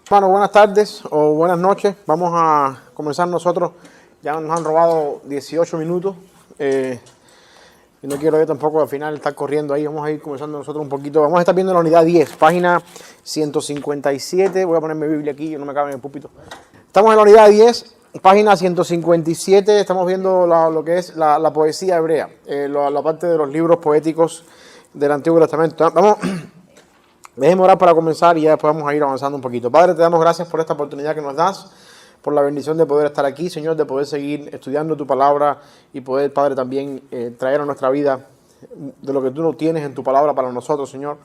Bueno, buenas tardes o buenas noches. Vamos a comenzar nosotros. Ya nos han robado 18 minutos. Y no quiero yo tampoco al final estar corriendo ahí. Vamos a ir comenzando nosotros un poquito. Vamos a estar viendo la unidad 10, página 157. Voy a poner mi Biblia aquí, no me cabe en el púlpito. Estamos en la unidad 10, página 157. Estamos viendo lo que es la poesía hebrea, la parte de los libros poéticos del Antiguo Testamento. Déjeme orar para comenzar y ya después vamos a ir avanzando un poquito. Padre, te damos gracias por esta oportunidad que nos das, por la bendición de poder estar aquí, Señor, de poder seguir estudiando tu palabra y poder, Padre, también traer a nuestra vida de lo que tú no tienes en tu palabra para nosotros, Señor.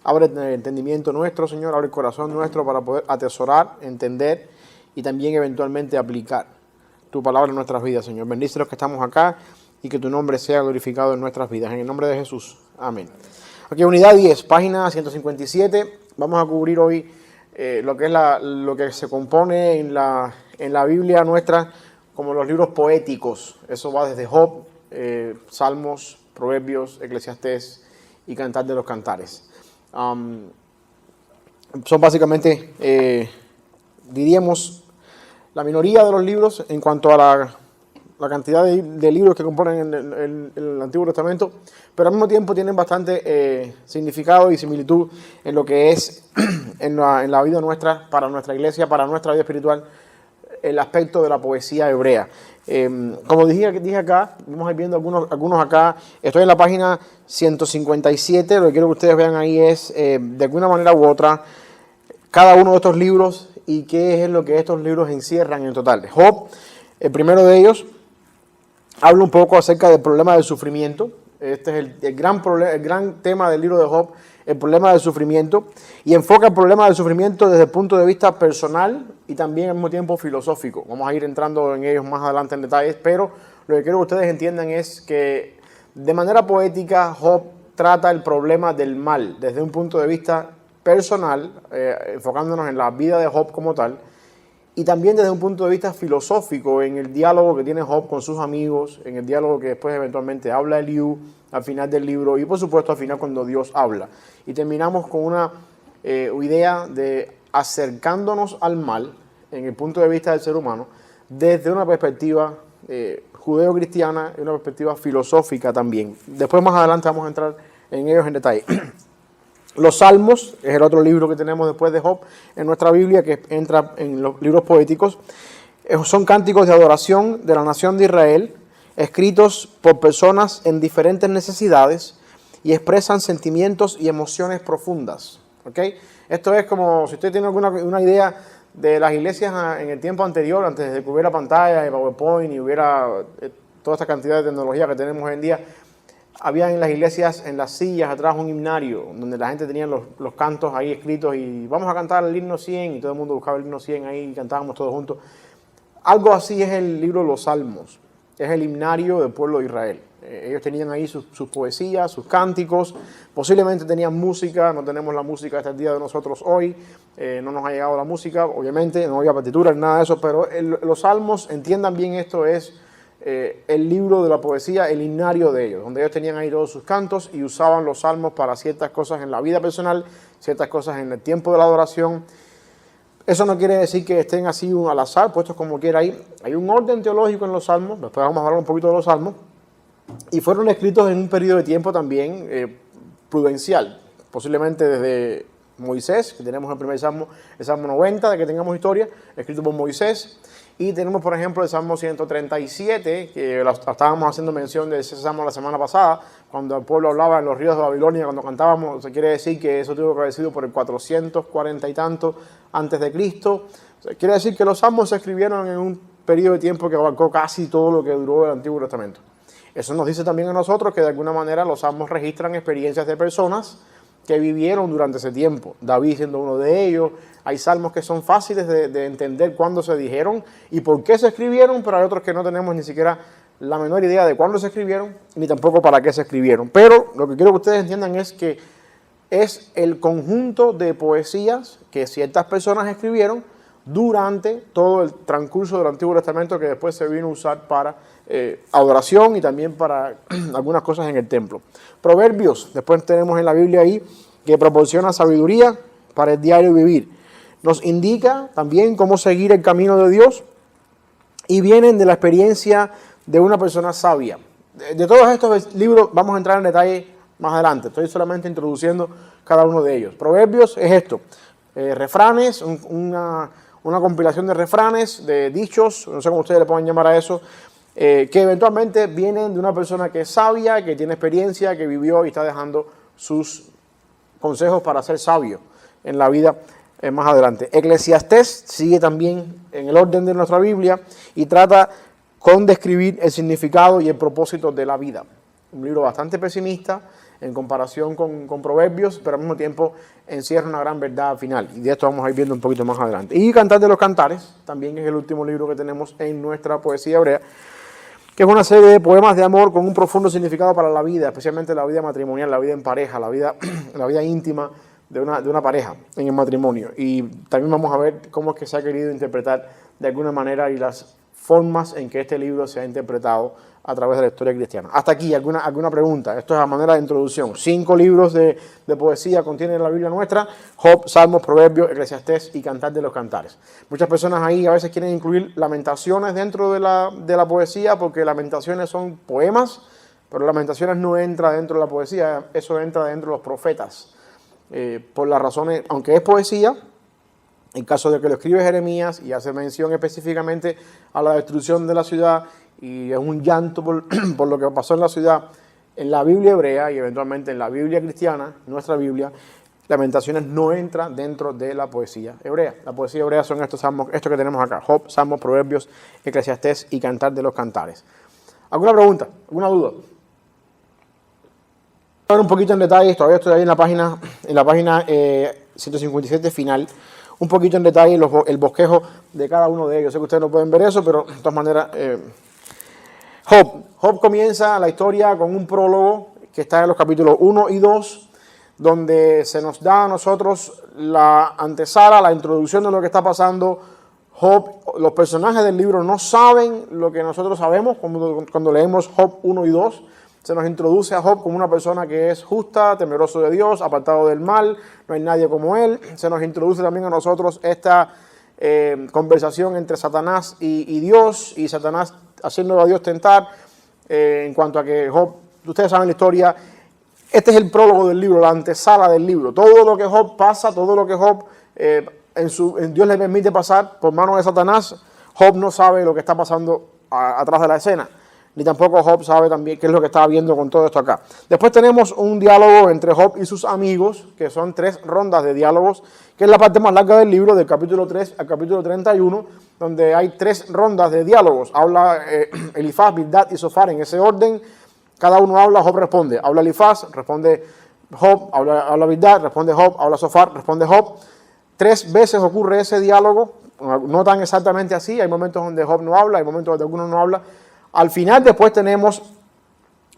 Abre el entendimiento nuestro, Señor, abre el corazón nuestro para poder atesorar, entender y también eventualmente aplicar tu palabra en nuestras vidas, Señor. Bendice a los que estamos acá y que tu nombre sea glorificado en nuestras vidas. En el nombre de Jesús. Amén. Aquí, unidad 10, página 157. Vamos a cubrir hoy lo que es lo que se compone en la Biblia nuestra como los libros poéticos. Eso va desde Job, Salmos, Proverbios, Eclesiastés y Cantar de los Cantares. Son básicamente, diríamos, la minoría de los libros en cuanto a la cantidad de libros que componen el Antiguo Testamento, pero al mismo tiempo tienen bastante significado y similitud en lo que es en la vida nuestra, para nuestra iglesia, para nuestra vida espiritual, el aspecto de la poesía hebrea. Como dije acá, vamos a ir viendo algunos acá. Estoy en la página 157, lo que quiero que ustedes vean ahí es, de alguna manera u otra, cada uno de estos libros y qué es lo que estos libros encierran en total. Job, el primero de ellos, habla un poco acerca del problema del sufrimiento. Este es el gran tema del libro de Job, el problema del sufrimiento, y enfoca el problema del sufrimiento desde el punto de vista personal y también al mismo tiempo filosófico. Vamos a ir entrando en ellos más adelante en detalles, pero lo que quiero que ustedes entiendan es que de manera poética Job trata el problema del mal desde un punto de vista personal, enfocándonos en la vida de Job como tal, y también desde un punto de vista filosófico, en el diálogo que tiene Job con sus amigos, en el diálogo que después eventualmente habla Eliú al final del libro y por supuesto al final cuando Dios habla. Y terminamos con una idea de acercándonos al mal en el punto de vista del ser humano desde una perspectiva judeo-cristiana y una perspectiva filosófica también. Después más adelante vamos a entrar en ellos en detalle. Los Salmos es el otro libro que tenemos después de Job en nuestra Biblia, que entra en los libros poéticos. Son cánticos de adoración de la nación de Israel, escritos por personas en diferentes necesidades y expresan sentimientos y emociones profundas. ¿Okay? Esto es como, si usted tiene una idea de las iglesias en el tiempo anterior, antes de que hubiera pantalla y PowerPoint y hubiera toda esta cantidad de tecnología que tenemos hoy en día, había en las iglesias, en las sillas atrás, un himnario donde la gente tenía los cantos ahí escritos y vamos a cantar el himno 100 y todo el mundo buscaba el himno 100 ahí y cantábamos todos juntos. Algo así es el libro de los Salmos, es el himnario del pueblo de Israel. Ellos tenían ahí sus poesías, sus cánticos, posiblemente tenían música, no tenemos la música hasta el día de nosotros hoy, no nos ha llegado la música, obviamente, no había partitura ni nada de eso, pero los Salmos, entiendan bien esto, es el libro de la poesía, el himnario de ellos, donde ellos tenían ahí todos sus cantos y usaban los salmos para ciertas cosas en la vida personal, ciertas cosas en el tiempo de la adoración. Eso no quiere decir que estén así al azar, puestos como quiera ahí. Hay un orden teológico en los salmos, después vamos a hablar un poquito de los salmos, y fueron escritos en un periodo de tiempo también prudencial, posiblemente desde Moisés, que tenemos el primer salmo, el Salmo 90, de que tengamos historia, escrito por Moisés. Y tenemos, por ejemplo, el Salmo 137, que estábamos haciendo mención de ese salmo la semana pasada, cuando el pueblo hablaba en los ríos de Babilonia, cuando cantábamos, se quiere decir que eso tuvo que haber sido por el 440 y tanto antes de Cristo. Quiere decir que los salmos se escribieron en un periodo de tiempo que abarcó casi todo lo que duró el Antiguo Testamento. Eso nos dice también a nosotros que de alguna manera los salmos registran experiencias de personas que vivieron durante ese tiempo. David siendo uno de ellos. Hay salmos que son fáciles de entender cuándo se dijeron y por qué se escribieron, pero hay otros que no tenemos ni siquiera la menor idea de cuándo se escribieron, ni tampoco para qué se escribieron. Pero lo que quiero que ustedes entiendan es que es el conjunto de poesías que ciertas personas escribieron durante todo el transcurso del Antiguo Testamento, que después se vino a usar para adoración y también para algunas cosas en el templo. Proverbios, después tenemos en la Biblia ahí, que proporciona sabiduría para el diario vivir. nos indica también cómo seguir el camino de Dios y vienen de la experiencia de una persona sabia. De todos estos libros vamos a entrar en detalle más adelante, estoy solamente introduciendo cada uno de ellos. Proverbios es esto, refranes, una compilación de refranes, de dichos, no sé cómo ustedes le pueden llamar a eso, que eventualmente vienen de una persona que es sabia, que tiene experiencia, que vivió y está dejando sus consejos para ser sabio en la vida más adelante. Eclesiastés sigue también en el orden de nuestra Biblia y trata con describir el significado y el propósito de la vida. Un libro bastante pesimista en comparación con Proverbios, pero al mismo tiempo encierra una gran verdad final. Y de esto vamos a ir viendo un poquito más adelante. Y Cantar de los Cantares, también es el último libro que tenemos en nuestra poesía hebrea, que es una serie de poemas de amor con un profundo significado para la vida, especialmente la vida matrimonial, la vida en pareja, la vida íntima de una pareja en el matrimonio. Y también vamos a ver cómo es que se ha querido interpretar de alguna manera y las formas en que este libro se ha interpretado a través de la historia cristiana. Hasta aquí, ¿alguna pregunta? Esto es a manera de introducción. 5 libros de poesía contiene la Biblia nuestra: Job, Salmos, Proverbios, Eclesiastés y Cantar de los Cantares. Muchas personas ahí a veces quieren incluir Lamentaciones dentro de la poesía, porque Lamentaciones son poemas, pero Lamentaciones no entra dentro de la poesía, eso entra dentro de los profetas. Por las razones, aunque es poesía, en caso de que lo escribe Jeremías y hace mención específicamente a la destrucción de la ciudad y es un llanto por lo que pasó en la ciudad, en la Biblia hebrea y eventualmente en la Biblia cristiana, nuestra Biblia, Lamentaciones no entra dentro de la poesía hebrea. La poesía hebrea son estos salmos, esto que tenemos acá: Job, Salmos, Proverbios, Eclesiastés y Cantar de los Cantares. ¿Alguna pregunta? ¿Alguna duda? Voy a ver un poquito en detalle, todavía estoy ahí en la página 157 final, un poquito en detalle el bosquejo de cada uno de ellos. Sé que ustedes no pueden ver eso, pero de todas maneras, Job comienza la historia con un prólogo que está en los capítulos 1 y 2, donde se nos da a nosotros la antesala, la introducción de lo que está pasando. Job, los personajes del libro no saben lo que nosotros sabemos cuando leemos Job 1 y 2. Se nos introduce a Job como una persona que es justa, temeroso de Dios, apartado del mal, no hay nadie como él. Se nos introduce también a nosotros esta conversación entre Satanás y Dios, y Satanás haciendo a Dios tentar, en cuanto a que Job, ustedes saben la historia, este es el prólogo del libro, la antesala del libro. Todo lo que Job pasa, todo lo que Job Dios le permite pasar por manos de Satanás, Job no sabe lo que está pasando atrás de la escena, ni tampoco Job sabe también qué es lo que estaba viendo con todo esto acá. Después tenemos un diálogo entre Job y sus amigos, que son 3 rondas de diálogos, que es la parte más larga del libro, del capítulo 3 al capítulo 31, donde hay 3 rondas de diálogos. Habla Elifaz, Bildad y Sofar en ese orden. Cada uno habla, Job responde. Habla Elifaz, responde Job, habla Bildad, responde Job, habla Sofar, responde Job. 3 veces ocurre ese diálogo, no tan exactamente así. Hay momentos donde Job no habla, hay momentos donde alguno no habla. Al final después tenemos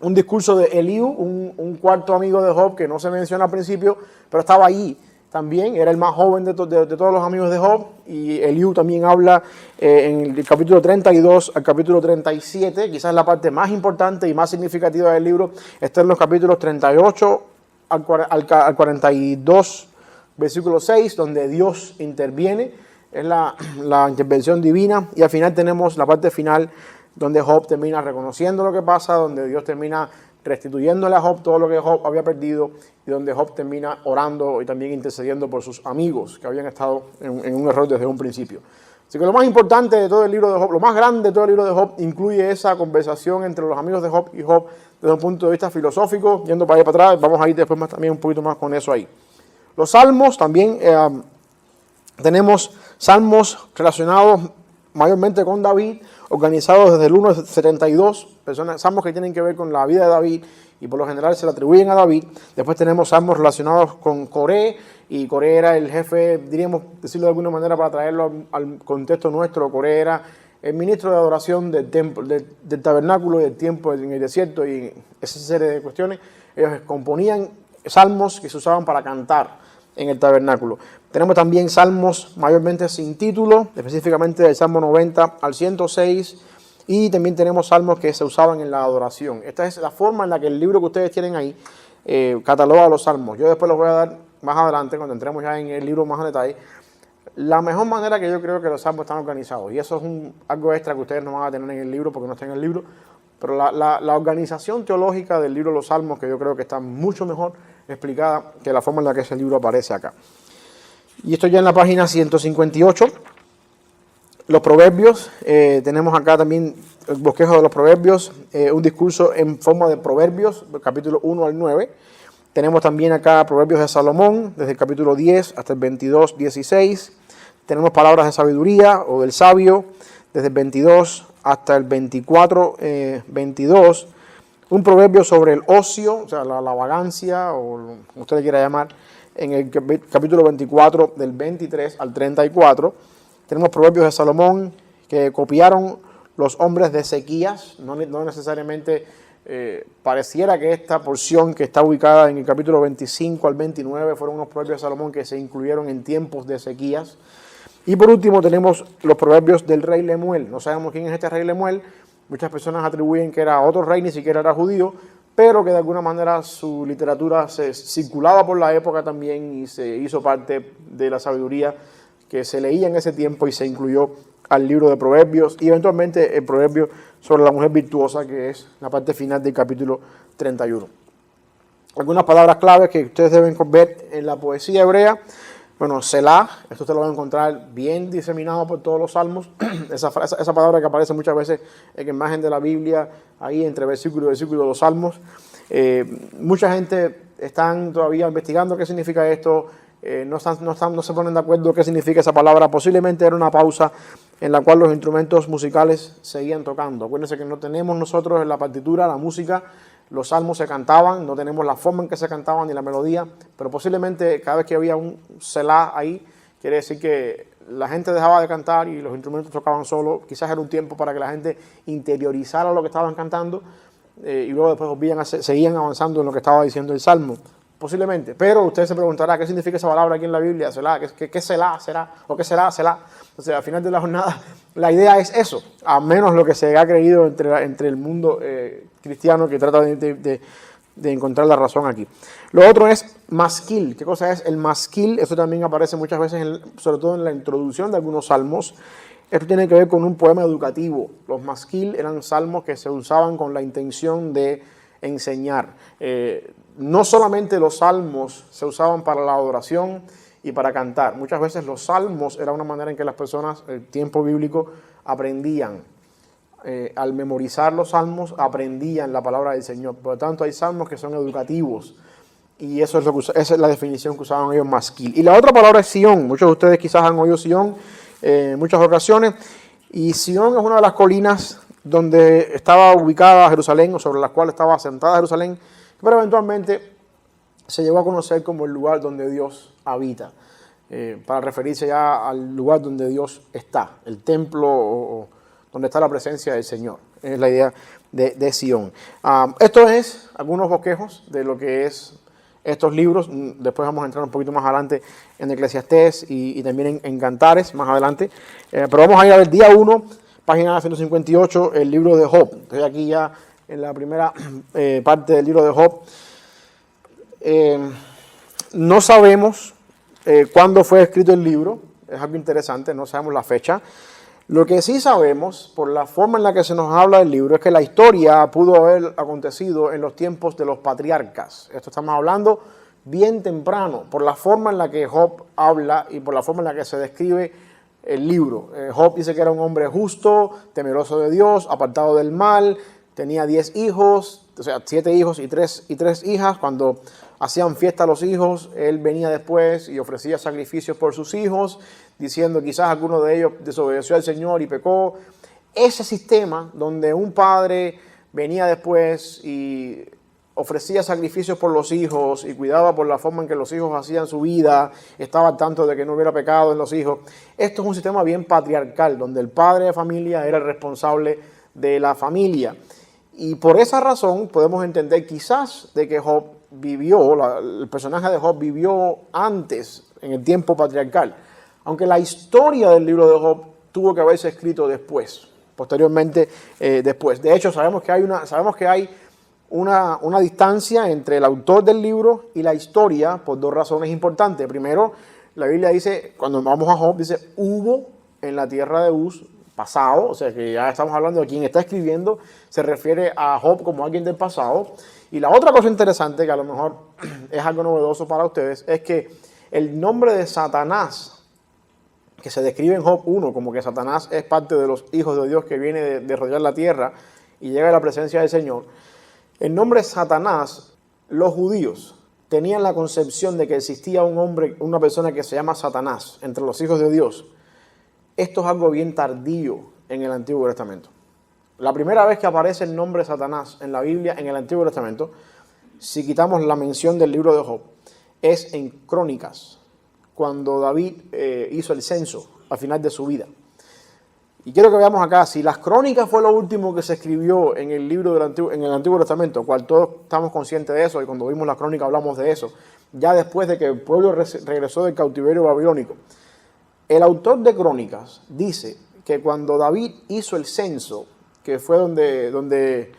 un discurso de Eliú, un cuarto amigo de Job que no se menciona al principio, pero estaba allí también, era el más joven de todos los amigos de Job, y Eliú también habla en el capítulo 32 al capítulo 37, quizás la parte más importante y más significativa del libro, está en los capítulos 38 al 42, versículo 6, donde Dios interviene, es la intervención divina, y al final tenemos la parte final, donde Job termina reconociendo lo que pasa, donde Dios termina restituyéndole a Job todo lo que Job había perdido, y donde Job termina orando y también intercediendo por sus amigos que habían estado en un error desde un principio. Así que lo más importante de todo el libro de Job, lo más grande de todo el libro de Job, incluye esa conversación entre los amigos de Job y Job desde un punto de vista filosófico, yendo para allá para atrás. Vamos a ir después también un poquito más con eso ahí. Los salmos también, tenemos salmos relacionados mayormente con David, organizados desde el 1 al 72, salmos que tienen que ver con la vida de David y por lo general se le atribuyen a David. Después tenemos salmos relacionados con Coré, y Coré era el jefe, diríamos, decirlo de alguna manera para traerlo al contexto nuestro. Coré era el ministro de adoración del templo, del tabernáculo y del tiempo en el desierto, y esa serie de cuestiones. Ellos componían salmos que se usaban para cantar en el tabernáculo. Tenemos también salmos mayormente sin título, específicamente del Salmo 90 al 106, y también tenemos salmos que se usaban en la adoración. Esta es la forma en la que el libro que ustedes tienen ahí cataloga los salmos. Yo después los voy a dar más adelante, cuando entremos ya en el libro más en detalle, la mejor manera que yo creo que los salmos están organizados, y eso es algo extra que ustedes no van a tener en el libro porque no está en el libro, pero la organización teológica del libro de los salmos, que yo creo que está mucho mejor explicada que la forma en la que ese libro aparece acá. Y esto ya en la página 158. Los proverbios, tenemos acá también el bosquejo de los proverbios, un discurso en forma de proverbios, capítulo 1 al 9. Tenemos también acá proverbios de Salomón, desde el capítulo 10 hasta el 22, 16. Tenemos palabras de sabiduría o del sabio, desde el 22 hasta el 24, 22. Un proverbio sobre el ocio, o sea, la vagancia, o como usted le quiera llamar, en el capítulo 24, del 23 al 34. Tenemos proverbios de Salomón que copiaron los hombres de Ezequías. No necesariamente pareciera que esta porción que está ubicada en el capítulo 25 al 29 fueron unos proverbios de Salomón que se incluyeron en tiempos de Ezequías. Y por último tenemos los proverbios del rey Lemuel. No sabemos quién es este rey Lemuel. Muchas personas atribuyen que era otro rey, ni siquiera era judío, pero que de alguna manera su literatura se circulaba por la época también y se hizo parte de la sabiduría que se leía en ese tiempo y se incluyó al libro de Proverbios y eventualmente el proverbio sobre la mujer virtuosa, que es la parte final del capítulo 31. Algunas palabras claves que ustedes deben ver en la poesía hebrea. Bueno, Selah, esto usted lo va a encontrar bien diseminado por todos los salmos. Esa palabra que aparece muchas veces en imagen de la Biblia, ahí entre versículo y versículo de los salmos. Mucha gente están todavía investigando qué significa esto. No se ponen de acuerdo qué significa esa palabra. Posiblemente era una pausa en la cual los instrumentos musicales seguían tocando. Acuérdense que no tenemos nosotros en la partitura la música. Los salmos se cantaban, no tenemos la forma en que se cantaban ni la melodía, pero posiblemente cada vez que había un Selah ahí, quiere decir que la gente dejaba de cantar y los instrumentos tocaban solo. Quizás era un tiempo para que la gente interiorizara lo que estaban cantando y luego después seguían avanzando en lo que estaba diciendo el salmo. Posiblemente, pero usted se preguntará qué significa esa palabra aquí en la Biblia, Selah, ¿qué Selah será? ¿O qué será Selah? Entonces, al final de la jornada, la idea es eso, a menos lo que se ha creído entre el mundo cristiano que trata de encontrar la razón aquí. Lo otro es masquil. ¿Qué cosa es el masquil? Eso también aparece muchas veces, sobre todo en la introducción de algunos salmos. Esto tiene que ver con un poema educativo. Los masquil eran salmos que se usaban con la intención de enseñar. No solamente los salmos se usaban para la adoración y para cantar. Muchas veces los salmos era una manera en que las personas, el tiempo bíblico, aprendían. Al memorizar los salmos, aprendían la palabra del Señor. Por lo tanto, hay salmos que son educativos. Y esa es la definición que usaban ellos, masquil. Y la otra palabra es Sión. Muchos de ustedes quizás han oído Sión en muchas ocasiones. Y Sión es una de las colinas donde estaba ubicada Jerusalén, o sobre las cuales estaba asentada Jerusalén, pero eventualmente se llegó a conocer como el lugar donde Dios habita, para referirse ya al lugar donde Dios está, el templo o donde está la presencia del Señor. Es la idea de Sión. Esto es algunos bosquejos de lo que es estos libros. Después vamos a entrar un poquito más adelante en Eclesiastés y también en Cantares más adelante. Pero vamos a ir al día 1, página 158, el libro de Job. Estoy aquí ya en la primera parte del libro de Job. No sabemos cuándo fue escrito el libro, es algo interesante, no sabemos la fecha. Lo que sí sabemos, por la forma en la que se nos habla del libro, es que la historia pudo haber acontecido en los tiempos de los patriarcas. Esto estamos hablando bien temprano, por la forma en la que Job habla y por la forma en la que se describe el libro. Job dice que era un hombre justo, temeroso de Dios, apartado del mal, tenía 10 hijos, o sea, 7 hijos y 3 hijas. Cuando hacían fiesta a los hijos, él venía después y ofrecía sacrificios por sus hijos, diciendo quizás alguno de ellos desobedeció al Señor y pecó. Ese sistema donde un padre venía después y ofrecía sacrificios por los hijos y cuidaba por la forma en que los hijos hacían su vida, estaba al tanto de que no hubiera pecado en los hijos. Esto es un sistema bien patriarcal, donde el padre de familia era el responsable de la familia. Y por esa razón podemos entender quizás de que Job vivió, el personaje de Job vivió antes, en el tiempo patriarcal. Aunque la historia del libro de Job tuvo que haberse escrito después, posteriormente después. De hecho, sabemos que hay una distancia entre el autor del libro y la historia por dos razones importantes. Primero, La Biblia dice, cuando vamos a Job, dice, hubo en la tierra de Uz pasado, o sea que ya estamos hablando de quien está escribiendo, se refiere a Job como alguien del pasado. Y la otra cosa interesante, que a lo mejor es algo novedoso para ustedes, es que el nombre de Satanás, que se describe en Job 1 como que Satanás es parte de los hijos de Dios que viene de rodear la tierra y llega a la presencia del Señor. El nombre Satanás, los judíos tenían la concepción de que existía un hombre, una persona que se llama Satanás entre los hijos de Dios. Esto es algo bien tardío en el Antiguo Testamento. La primera vez que aparece el nombre Satanás en la Biblia, en el Antiguo Testamento, si quitamos la mención del libro de Job, es en Crónicas, cuando David hizo el censo al final de su vida. Y quiero que veamos acá, si las Crónicas fue lo último que se escribió en el libro en el Antiguo Testamento, cual todos estamos conscientes de eso, y cuando vimos las Crónicas hablamos de eso, ya después de que el pueblo regresó del cautiverio babilónico. El autor de Crónicas dice que cuando David hizo el censo, que fue donde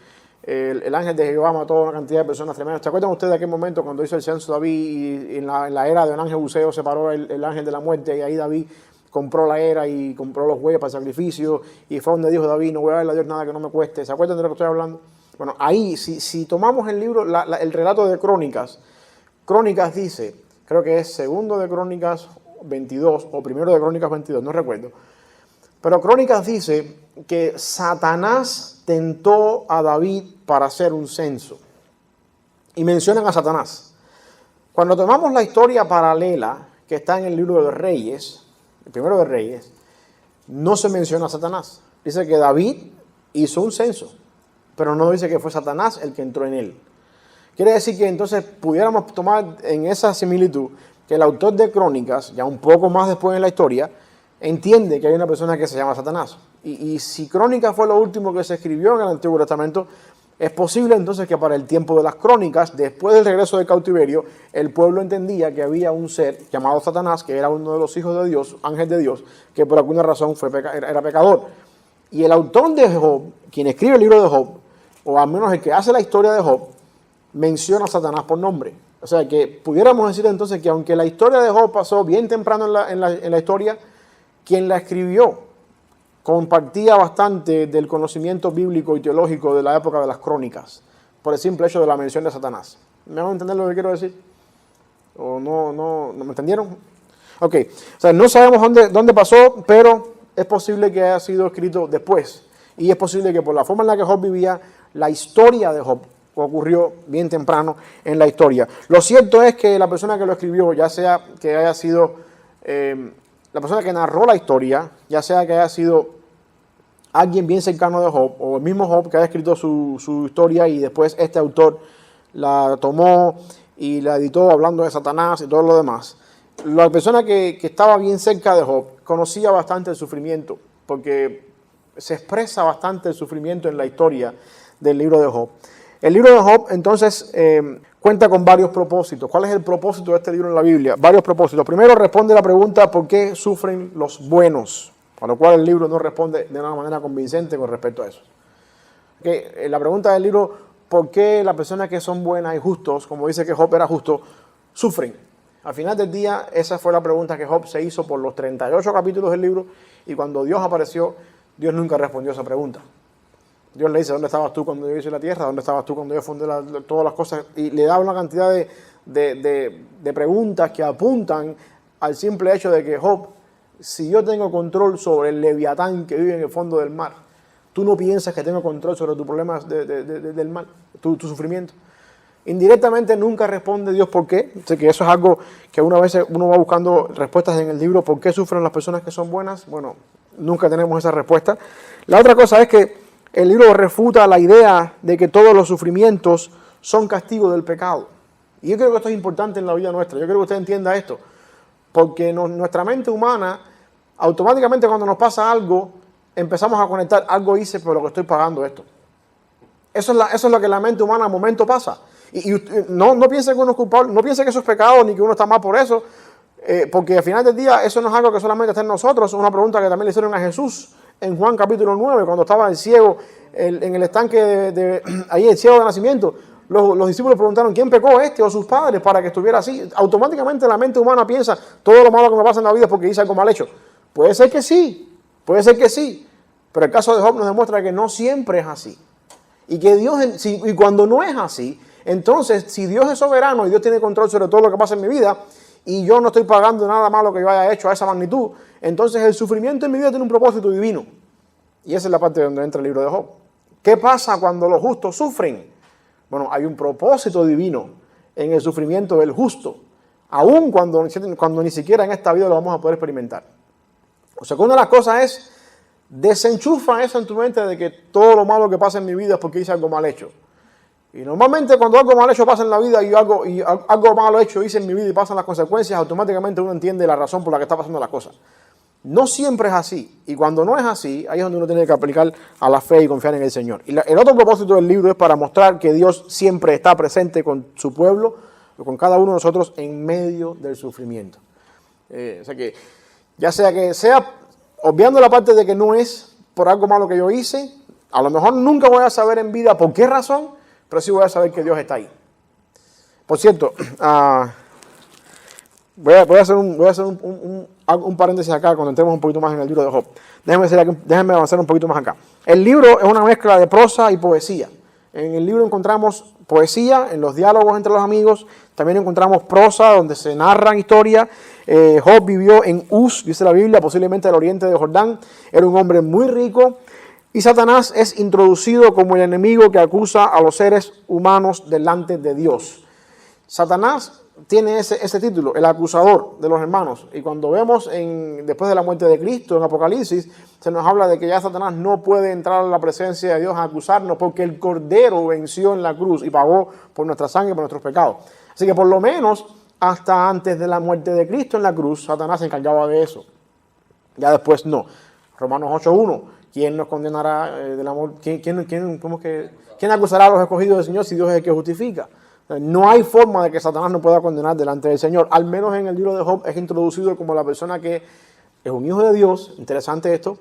el ángel de Jehová mató a una cantidad de personas tremendas. ¿Se acuerdan ustedes de aquel momento cuando hizo el censo David y en la era de un ángel buceo se paró el ángel de la muerte y ahí David compró la era y compró los bueyes para el sacrificio y fue donde dijo David, no voy a darle a Dios nada que no me cueste? ¿Se acuerdan de lo que estoy hablando? Bueno, ahí, si tomamos el libro, el relato de Crónicas, Crónicas dice, creo que es segundo de Crónicas 22 o primero de Crónicas 22, no recuerdo, pero Crónicas dice que Satanás tentó a David para hacer un censo. Y mencionan a Satanás. Cuando tomamos la historia paralela que está en el libro de Reyes, el primero de Reyes, no se menciona a Satanás. Dice que David hizo un censo, pero no dice que fue Satanás el que entró en él. Quiere decir que entonces pudiéramos tomar en esa similitud que el autor de Crónicas, ya un poco más después en la historia, entiende que hay una persona que se llama Satanás. Y si Crónicas fue lo último que se escribió en el Antiguo Testamento, es posible entonces que para el tiempo de las Crónicas, después del regreso del cautiverio, el pueblo entendía que había un ser llamado Satanás, que era uno de los hijos de Dios, ángel de Dios, que por alguna razón era pecador. Y el autor de Job, quien escribe el libro de Job, o al menos el que hace la historia de Job, menciona a Satanás por nombre. O sea que pudiéramos decir entonces que aunque la historia de Job pasó bien temprano en la historia, quien la escribió compartía bastante del conocimiento bíblico y teológico de la época de las Crónicas, por el simple hecho de la mención de Satanás. ¿Me van a entender lo que quiero decir? ¿O no me entendieron? Ok, o sea, no sabemos dónde pasó, pero es posible que haya sido escrito después. Y es posible que por la forma en la que Job vivía, la historia de Job ocurrió bien temprano en la historia. Lo cierto es que la persona que lo escribió, ya sea que haya sido la persona que narró la historia, ya sea que haya sido alguien bien cercano de Job, o el mismo Job que haya escrito su historia y después este autor la tomó y la editó hablando de Satanás y todo lo demás. La persona que estaba bien cerca de Job conocía bastante el sufrimiento, porque se expresa bastante el sufrimiento en la historia del libro de Job. El libro de Job, entonces, cuenta con varios propósitos. ¿Cuál es el propósito de este libro en la Biblia? Varios propósitos. Primero, responde la pregunta ¿por qué sufren los buenos? A lo cual el libro no responde de una manera convincente con respecto a eso. La pregunta del libro, ¿por qué las personas que son buenas y justos, como dice que Job era justo, sufren? Al final del día, esa fue la pregunta que Job se hizo por los 38 capítulos del libro, y cuando Dios apareció, Dios nunca respondió a esa pregunta. Dios le dice, ¿dónde estabas tú cuando yo hice la tierra? ¿Dónde estabas tú cuando yo fundé todas las cosas? Y le da una cantidad de preguntas que apuntan al simple hecho de que Job, si yo tengo control sobre el leviatán que vive en el fondo del mar, tú no piensas que tengo control sobre tus problemas del mal, tu sufrimiento. Indirectamente nunca responde Dios por qué. Sé que eso es algo que una vez uno va buscando respuestas en el libro. ¿Por qué sufren las personas que son buenas? Bueno, nunca tenemos esa respuesta. La otra cosa es que el libro refuta la idea de que todos los sufrimientos son castigo del pecado. Y yo creo que esto es importante en la vida nuestra. Yo creo que usted entienda esto. Porque nuestra mente humana, automáticamente cuando nos pasa algo, empezamos a conectar, algo hice por lo que estoy pagando esto. Eso es lo que la mente humana al momento pasa. Y no piense que uno es culpable, no piense que eso es pecado, ni que uno está mal por eso, porque al final del día eso no es algo que solamente está en nosotros. Es una pregunta que también le hicieron a Jesús en Juan capítulo 9, cuando estaba el ciego en el estanque ahí el ciego de nacimiento. los discípulos preguntaron, ¿quién pecó, este o sus padres para que estuviera así? Automáticamente la mente humana piensa, todo lo malo que me pasa en la vida es porque hice algo mal hecho. Puede ser que sí, pero el caso de Job nos demuestra que no siempre es así. Y que Dios, y cuando no es así, entonces si Dios es soberano y Dios tiene control sobre todo lo que pasa en mi vida, y yo no estoy pagando nada malo que yo haya hecho a esa magnitud, entonces el sufrimiento en mi vida tiene un propósito divino. Y esa es la parte donde entra el libro de Job. ¿Qué pasa cuando los justos sufren? Bueno, hay un propósito divino en el sufrimiento del justo, aun cuando ni siquiera en esta vida lo vamos a poder experimentar. O sea que una de las cosas es, desenchufa eso en tu mente de que todo lo malo que pasa en mi vida es porque hice algo mal hecho. Y normalmente cuando algo mal hecho pasa en la vida y algo malo hecho hice en mi vida y pasan las consecuencias, automáticamente uno entiende la razón por la que está pasando las cosas. No siempre es así. Y cuando no es así, ahí es donde uno tiene que aplicar a la fe y confiar en el Señor. Y el otro propósito del libro es para mostrar que Dios siempre está presente con su pueblo, con cada uno de nosotros en medio del sufrimiento. O sea que sea, obviando la parte de que no es por algo malo que yo hice, a lo mejor nunca voy a saber en vida por qué razón, pero sí voy a saber que Dios está ahí. Por cierto, voy a hacer un paréntesis acá cuando entremos un poquito más en el libro de Job. Déjenme avanzar un poquito más acá. El libro es una mezcla de prosa y poesía. En el libro encontramos poesía, en los diálogos entre los amigos. También encontramos prosa, donde se narran historias. Job vivió en Uz, dice la Biblia, posiblemente al oriente de Jordán. Era un hombre muy rico. Y Satanás es introducido como el enemigo que acusa a los seres humanos delante de Dios. Satanás tiene ese título, el acusador de los hermanos. Y cuando vemos después de la muerte de Cristo en Apocalipsis, se nos habla de que ya Satanás no puede entrar a la presencia de Dios a acusarnos porque el Cordero venció en la cruz y pagó por nuestra sangre y por nuestros pecados. Así que por lo menos hasta antes de la muerte de Cristo en la cruz, Satanás se encargaba de eso. Ya después no. Romanos 8:1. ¿Quién nos condenará del amor? ¿Quién acusará a los escogidos del Señor si Dios es el que justifica? No hay forma de que Satanás no pueda condenar delante del Señor. Al menos en el libro de Job es introducido como la persona que es un hijo de Dios. Interesante esto.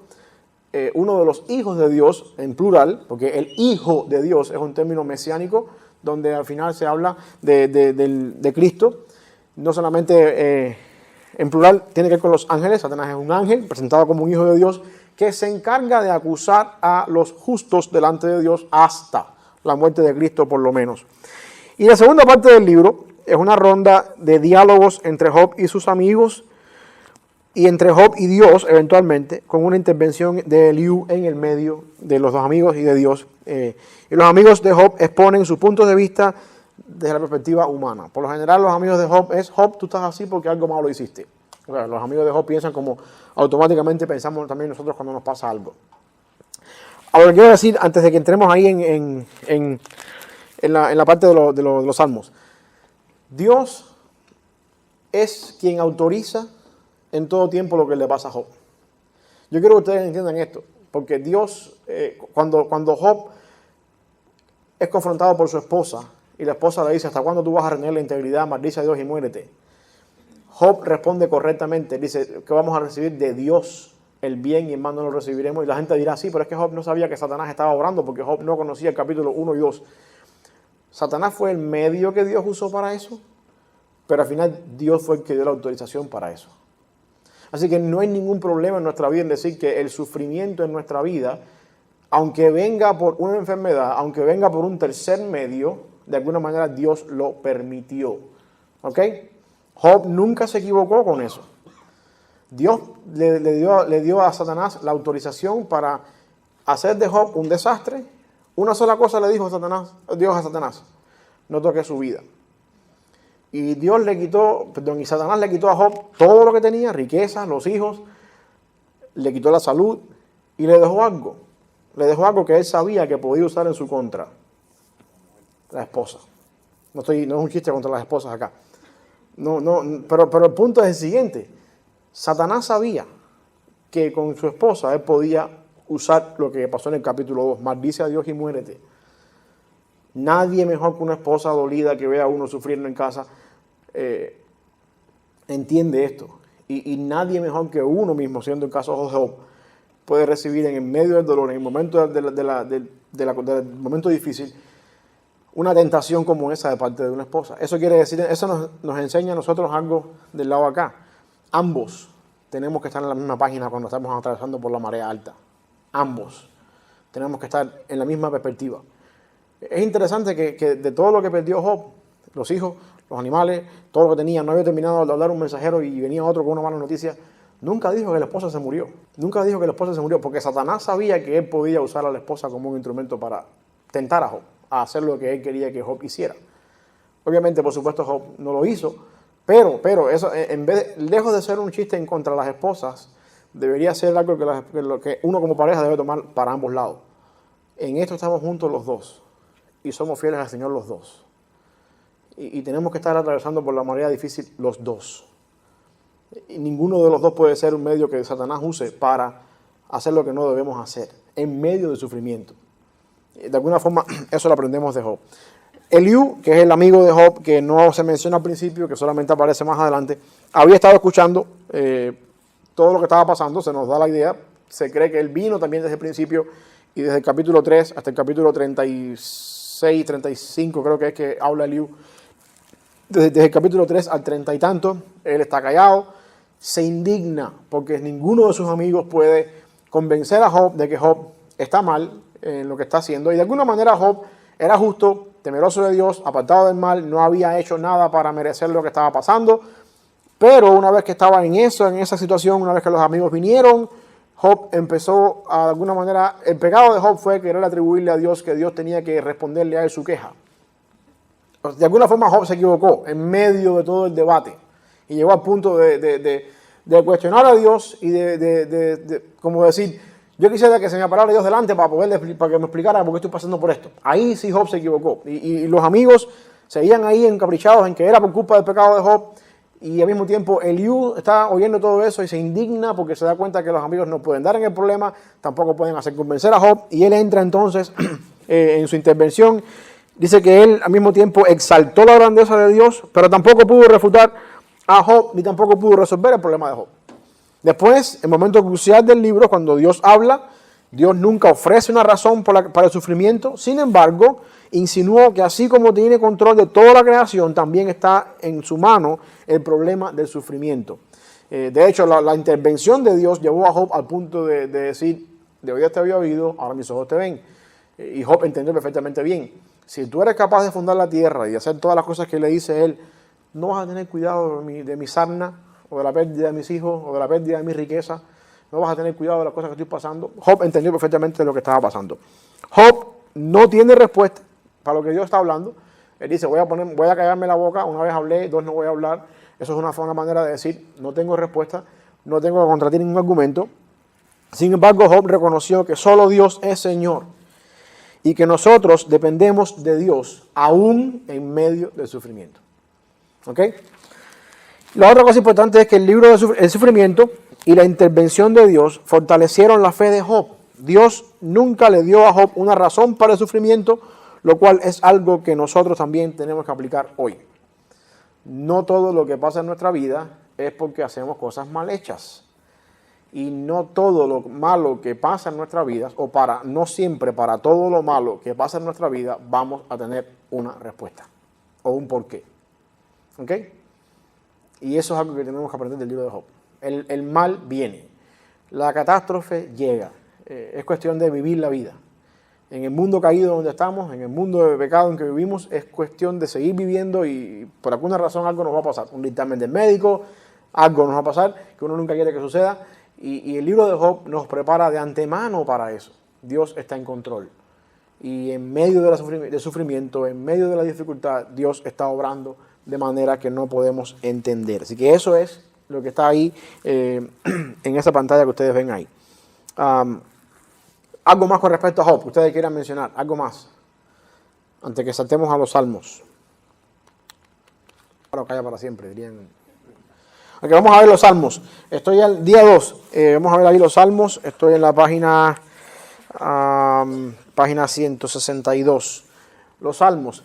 Uno de los hijos de Dios, en plural, porque el hijo de Dios es un término mesiánico, donde al final se habla de Cristo. No solamente en plural, tiene que ver con los ángeles. Satanás es un ángel presentado como un hijo de Dios que se encarga de acusar a los justos delante de Dios hasta la muerte de Cristo por lo menos. Y la segunda parte del libro es una ronda de diálogos entre Job y sus amigos y entre Job y Dios eventualmente, con una intervención de Eliú en el medio de los dos amigos y de Dios. Y los amigos de Job exponen sus puntos de vista desde la perspectiva humana. Por lo general los amigos de Job es, Job, tú estás así porque algo malo hiciste. O sea, los amigos de Job piensan como automáticamente pensamos también nosotros cuando nos pasa algo. Ahora quiero decir, antes de que entremos ahí en la parte de los salmos, Dios es quien autoriza en todo tiempo lo que le pasa a Job. Yo quiero que ustedes entiendan esto, porque Dios, cuando Job es confrontado por su esposa, y la esposa le dice, ¿hasta cuándo tú vas a retener la integridad? Maldice a Dios y muérete. Job responde correctamente, dice que vamos a recibir de Dios el bien y en mal no lo recibiremos. Y la gente dirá, sí, pero es que Job no sabía que Satanás estaba obrando, porque Job no conocía el capítulo 1 y 2. Satanás fue el medio que Dios usó para eso, pero al final Dios fue el que dio la autorización para eso. Así que no hay ningún problema en nuestra vida en decir que el sufrimiento en nuestra vida, aunque venga por una enfermedad, aunque venga por un tercer medio, de alguna manera Dios lo permitió. ¿Ok? Job nunca se equivocó con eso. Dios le dio a Satanás la autorización para hacer de Job un desastre. Una sola cosa le dijo Dios a Satanás: no toque su vida. Y Satanás le quitó a Job todo lo que tenía, riquezas, los hijos, le quitó la salud y le dejó algo. Le dejó algo que él sabía que podía usar en su contra. La esposa. No es un chiste contra las esposas acá. Pero el punto es el siguiente. Satanás sabía que con su esposa él podía usar lo que pasó en el capítulo 2. Maldice a Dios y muérete. Nadie mejor que una esposa dolida que vea a uno sufriendo en casa entiende esto. Y nadie mejor que uno mismo, siendo el caso de Job, puede recibir en el medio del dolor, en el momento del momento difícil, una tentación como esa de parte de una esposa. Eso quiere decir, eso nos enseña a nosotros algo del lado de acá. Ambos tenemos que estar en la misma página cuando estamos atravesando por la marea alta. Ambos tenemos que estar en la misma perspectiva. Es interesante que de todo lo que perdió Job, los hijos, los animales, todo lo que tenía, no había terminado de hablar un mensajero y venía otro con una mala noticia. Nunca dijo que la esposa se murió. Nunca dijo que la esposa se murió porque Satanás sabía que él podía usar a la esposa como un instrumento para tentar a Job, a hacer lo que él quería que Job hiciera. Obviamente, por supuesto, Job no lo hizo, pero eso, lejos de ser un chiste en contra de las esposas, debería ser algo que uno como pareja debe tomar para ambos lados. En esto estamos juntos los dos y somos fieles al Señor los dos. Y tenemos que estar atravesando por la marea difícil los dos. Y ninguno de los dos puede ser un medio que Satanás use para hacer lo que no debemos hacer, en medio del sufrimiento. De alguna forma, eso lo aprendemos de Job. Eliú, que es el amigo de Job, que no se menciona al principio, que solamente aparece más adelante, había estado escuchando todo lo que estaba pasando, se nos da la idea, se cree que él vino también desde el principio, y desde el capítulo 3 hasta el capítulo 36, 35, creo que es que habla Eliú. Desde el capítulo 3 al 30 y tanto, él está callado, se indigna, porque ninguno de sus amigos puede convencer a Job de que Job está mal en lo que está haciendo, y de alguna manera Job era justo, temeroso de Dios, apartado del mal, no había hecho nada para merecer lo que estaba pasando, pero una vez que estaba en esa situación, una vez que los amigos vinieron, Job empezó de alguna manera, el pecado de Job fue querer atribuirle a Dios que Dios tenía que responderle a él su queja. De alguna forma Job se equivocó en medio de todo el debate y llegó al punto de cuestionar a Dios y como decir, yo quisiera que se me parara Dios delante para que me explicara por qué estoy pasando por esto. Ahí sí Job se equivocó. Y los amigos seguían ahí encaprichados en que era por culpa del pecado de Job. Y al mismo tiempo Eliú está oyendo todo eso y se indigna porque se da cuenta que los amigos no pueden dar en el problema, tampoco pueden hacer convencer a Job. Y él entra entonces en su intervención. Dice que él al mismo tiempo exaltó la grandeza de Dios, pero tampoco pudo refutar a Job ni tampoco pudo resolver el problema de Job. Después, el momento crucial del libro, cuando Dios habla, Dios nunca ofrece una razón para el sufrimiento. Sin embargo, insinuó que así como tiene control de toda la creación, también está en su mano el problema del sufrimiento. De hecho, la intervención de Dios llevó a Job al punto de decir, de oídas te había oído, ahora mis ojos te ven. Y Job entendió perfectamente bien. Si tú eres capaz de fundar la tierra y hacer todas las cosas que le dice él, no vas a tener cuidado de mi sarna, o de la pérdida de mis hijos, o de la pérdida de mi riqueza, no vas a tener cuidado de las cosas que estoy pasando. Job entendió perfectamente lo que estaba pasando. Job no tiene respuesta para lo que Dios está hablando. Él dice, voy a callarme la boca, una vez hablé, dos no voy a hablar. Eso es una manera de decir, no tengo respuesta, no tengo que contratar ningún argumento. Sin embargo, Job reconoció que solo Dios es Señor y que nosotros dependemos de Dios, aún en medio del sufrimiento. ¿Ok? La otra cosa importante es que el libro del sufrimiento y la intervención de Dios fortalecieron la fe de Job. Dios nunca le dio a Job una razón para el sufrimiento, lo cual es algo que nosotros también tenemos que aplicar hoy. No todo lo que pasa en nuestra vida es porque hacemos cosas mal hechas. Y no todo lo malo que pasa en nuestra vida, no siempre para todo lo malo que pasa en nuestra vida, vamos a tener una respuesta o un porqué. ¿Ok? Y eso es algo que tenemos que aprender del libro de Job. El mal viene, la catástrofe llega. Es cuestión de vivir la vida. En el mundo caído donde estamos, en el mundo de pecado en que vivimos, es cuestión de seguir viviendo y por alguna razón algo nos va a pasar. Un dictamen del médico, algo nos va a pasar que uno nunca quiere que suceda. Y el libro de Job nos prepara de antemano para eso. Dios está en control. Y en medio del sufrimiento, en medio de la dificultad, Dios está obrando de manera que no podemos entender. Así que eso es lo que está ahí en esa pantalla que ustedes ven ahí. Algo más con respecto a Job, que ustedes quieran mencionar, algo más, antes que saltemos a los salmos. Ahora calla para siempre, dirían. Ok, vamos a ver los salmos. Estoy al día 2. Vamos a ver ahí los salmos. Estoy en la página 162. Los salmos.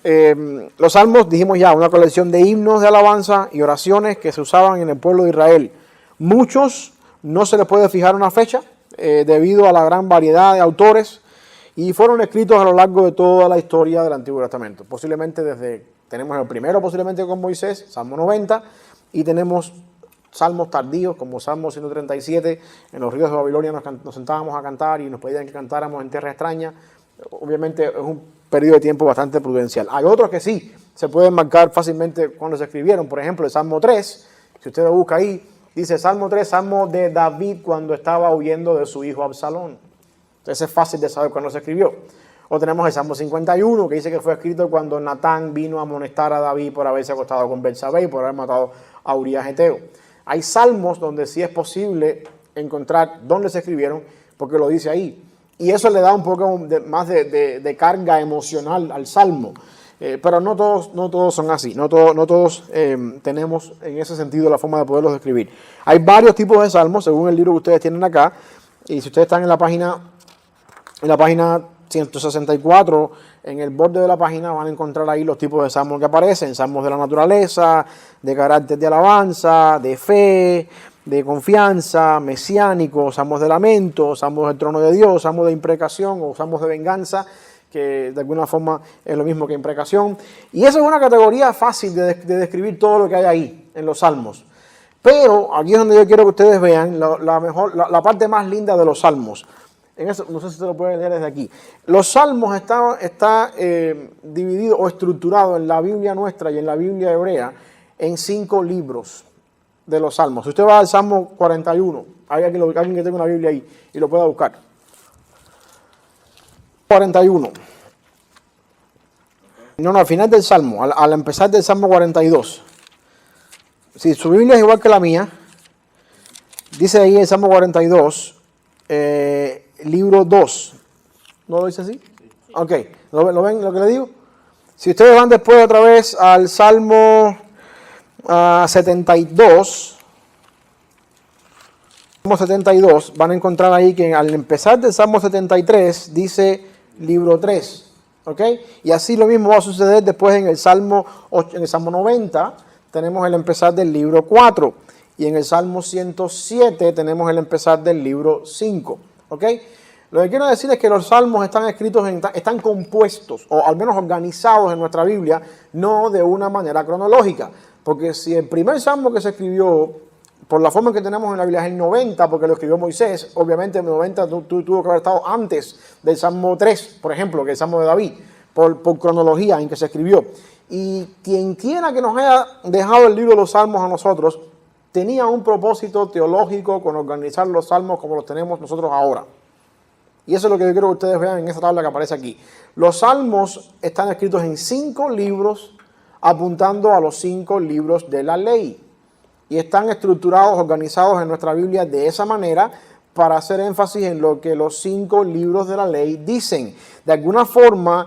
Los salmos, dijimos ya, una colección de himnos de alabanza y oraciones que se usaban en el pueblo de Israel. Muchos no se les puede fijar una fecha debido a la gran variedad de autores y fueron escritos a lo largo de toda la historia del Antiguo Testamento. Posiblemente tenemos el primero posiblemente con Moisés, Salmo 90, y tenemos salmos tardíos como Salmo 137. En los ríos de Babilonia nos sentábamos a cantar y nos pedían que cantáramos en tierra extraña. Obviamente es un periodo de tiempo bastante prudencial. Hay otros que sí se pueden marcar fácilmente cuando se escribieron. Por ejemplo, el Salmo 3, si usted lo busca ahí, dice Salmo 3, Salmo de David cuando estaba huyendo de su hijo Absalón. Entonces es fácil de saber cuándo se escribió. O tenemos el Salmo 51, que dice que fue escrito cuando Natán vino a amonestar a David por haberse acostado con Betsabé y por haber matado a Urías Geteo. Hay salmos donde sí es posible encontrar dónde se escribieron, porque lo dice ahí. Y eso le da un poco más de carga emocional al salmo. Pero no todos son así. No todos tenemos en ese sentido la forma de poderlos describir. Hay varios tipos de salmos, según el libro que ustedes tienen acá. Y si ustedes están en la página 164, en el borde de la página van a encontrar ahí los tipos de salmos que aparecen: salmos de la naturaleza, de carácter de alabanza, de fe, de confianza, mesiánicos, salmos de lamento, salmos del trono de Dios, salmos de imprecación o salmos de venganza, que de alguna forma es lo mismo que imprecación. Y esa es una categoría fácil de describir todo lo que hay ahí en los salmos. Pero aquí es donde yo quiero que ustedes vean la parte más linda de los salmos. En eso, no sé si se lo pueden leer desde aquí. Los salmos está dividido o estructurado en la Biblia nuestra y en la Biblia hebrea en 5 libros de los salmos. Si usted va al Salmo 41, hay alguien que tenga una Biblia ahí y lo pueda buscar. 41. No, al final del Salmo, al empezar del Salmo 42. Si su Biblia es igual que la mía, dice ahí el Salmo 42, libro 2. ¿No lo dice así? Ok, ¿lo ven lo que le digo? Si ustedes van después otra vez al Salmo 72, Salmo 72, van a encontrar ahí que al empezar del Salmo 73 dice libro 3. ¿Ok? Y así lo mismo va a suceder después en el Salmo 90, tenemos el empezar del libro 4. Y en el Salmo 107 tenemos el empezar del libro 5. ¿Ok? Lo que quiero decir es que los salmos están escritos, están compuestos, o al menos organizados en nuestra Biblia, no de una manera cronológica. Porque si el primer salmo que se escribió, por la forma que tenemos en la Biblia, es el 90, porque lo escribió Moisés, obviamente el 90 tuvo que haber estado antes del Salmo 3, por ejemplo, que es el Salmo de David, por cronología en que se escribió. Y quien quiera que nos haya dejado el libro de los salmos a nosotros, tenía un propósito teológico con organizar los salmos como los tenemos nosotros ahora. Y eso es lo que yo quiero que ustedes vean en esa tabla que aparece aquí. Los salmos están escritos en 5 libros, apuntando a los 5 libros de la ley. Y están estructurados, organizados en nuestra Biblia de esa manera para hacer énfasis en lo que los 5 libros de la ley dicen. De alguna forma,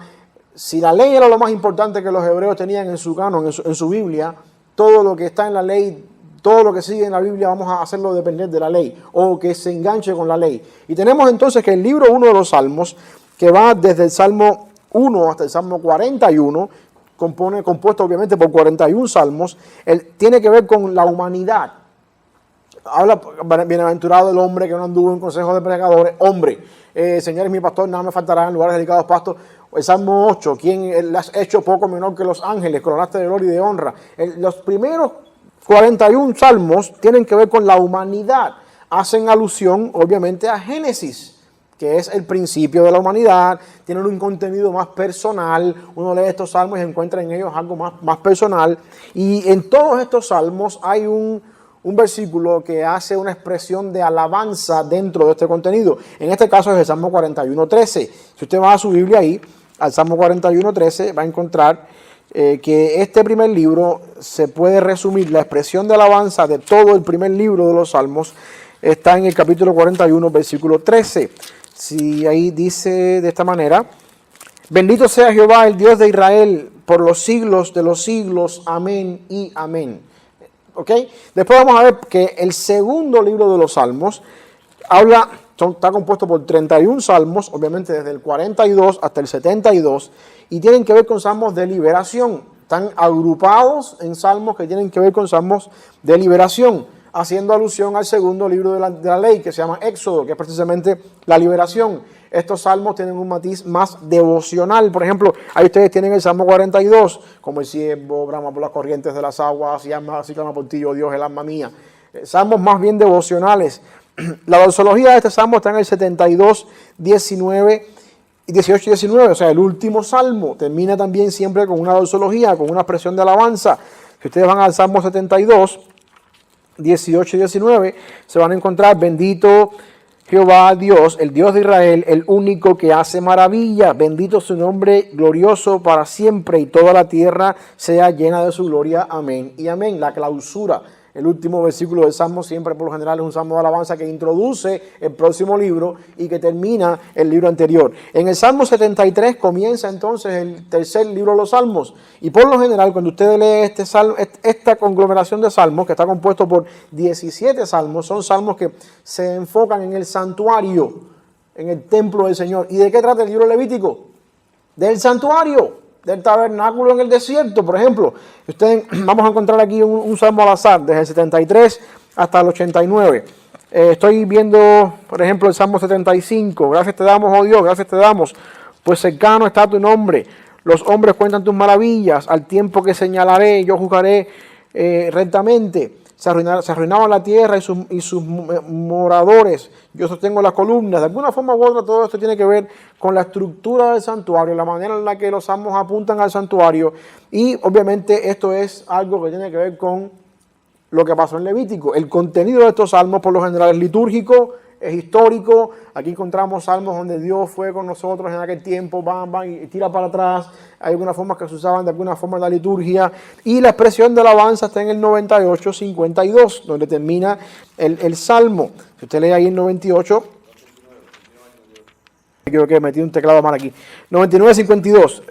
si la ley era lo más importante que los hebreos tenían en su canon, en su Biblia, todo lo que está en la ley, todo lo que sigue en la Biblia vamos a hacerlo depender de la ley o que se enganche con la ley. Y tenemos entonces que el libro 1 de los Salmos, que va desde el Salmo 1 hasta el Salmo 41, compuesto obviamente por 41 salmos, tiene que ver con la humanidad. Habla, bienaventurado el hombre que no anduvo en consejo de pecadores. Hombre, Señor es mi pastor, nada me faltará, en lugares dedicados pastos. El Salmo 8, quien le has hecho poco menor que los ángeles, coronaste de gloria y de honra. Los primeros 41 salmos tienen que ver con la humanidad. Hacen alusión, obviamente, a Génesis, que es el principio de la humanidad. Tienen un contenido más personal. Uno lee estos salmos y encuentra en ellos algo más personal. Y en todos estos salmos hay un versículo que hace una expresión de alabanza dentro de este contenido. En este caso es el Salmo 41:13. Si usted va a su Biblia ahí, al Salmo 41:13, va a encontrar que este primer libro se puede resumir, la expresión de alabanza de todo el primer libro de los Salmos está en el capítulo 41, versículo 13. Si ahí dice de esta manera: bendito sea Jehová, el Dios de Israel, por los siglos de los siglos. Amén y amén. ¿Ok? Después vamos a ver que el segundo libro de los Salmos está compuesto por 31 salmos, obviamente desde el 42 hasta el 72, y tienen que ver con salmos de liberación. Están agrupados en salmos que tienen que ver con salmos de liberación. haciendo alusión al segundo libro de la ley, que se llama Éxodo, que es precisamente la liberación. Estos salmos tienen un matiz más devocional. Por ejemplo, ahí ustedes tienen el Salmo 42, como el siervo brama por las corrientes de las aguas, y así clama por ti, oh Dios, el alma mía. Salmos más bien devocionales. La doxología de este salmo está en el 72, 19 y 18 y 19, o sea, el último salmo termina también siempre con una doxología, con una expresión de alabanza. Si ustedes van al Salmo 72, 18 y 19, se van a encontrar: bendito Jehová Dios, el Dios de Israel, el único que hace maravillas, bendito su nombre glorioso para siempre, y toda la tierra sea llena de su gloria. Amén y amén. La clausura, el último versículo del Salmo, siempre por lo general es un salmo de alabanza que introduce el próximo libro y que termina el libro anterior. En el Salmo 73 comienza entonces el tercer libro de los Salmos, y por lo general cuando usted lee esta conglomeración de salmos, que está compuesto por 17 salmos, son salmos que se enfocan en el santuario, en el templo del Señor. ¿Y de qué trata el libro Levítico? Del santuario, del tabernáculo en el desierto, por ejemplo. Ustedes, vamos a encontrar aquí un salmo al azar, desde el 73 hasta el 89. Estoy viendo, por ejemplo, el Salmo 75. Gracias te damos, oh Dios, gracias te damos, pues cercano está tu nombre. Los hombres cuentan tus maravillas, al tiempo que señalaré, yo juzgaré rectamente. Se arruinaba la tierra y sus moradores. Yo sostengo las columnas. De alguna forma u otra, todo esto tiene que ver con la estructura del santuario, la manera en la que los salmos apuntan al santuario. Y obviamente esto es algo que tiene que ver con lo que pasó en Levítico. El contenido de estos salmos por lo general es litúrgico, es histórico. Aquí encontramos salmos donde Dios fue con nosotros en aquel tiempo, y tira para atrás. Hay algunas formas que se usaban de alguna forma en la liturgia. Y la expresión de alabanza está en el 98, 52, donde termina el salmo. Si usted lee ahí el 98, creo que metí un teclado mal aquí. 99, 52.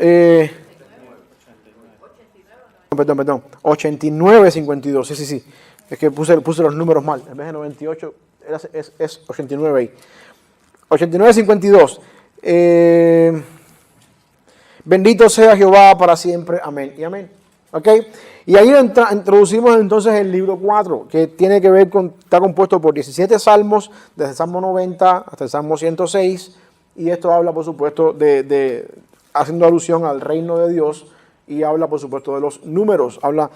Perdón. 89, 52. Sí. Es que puse los números mal. En vez de 98, es 89 ahí. 89, 52. Bendito sea Jehová para siempre. Amén y amén. ¿Ok? Y ahí introducimos entonces el libro 4, que tiene que ver está compuesto por 17 salmos, desde el Salmo 90 hasta el Salmo 106. Y esto habla, por supuesto, haciendo alusión al reino de Dios. Y habla, por supuesto, de los números. Habla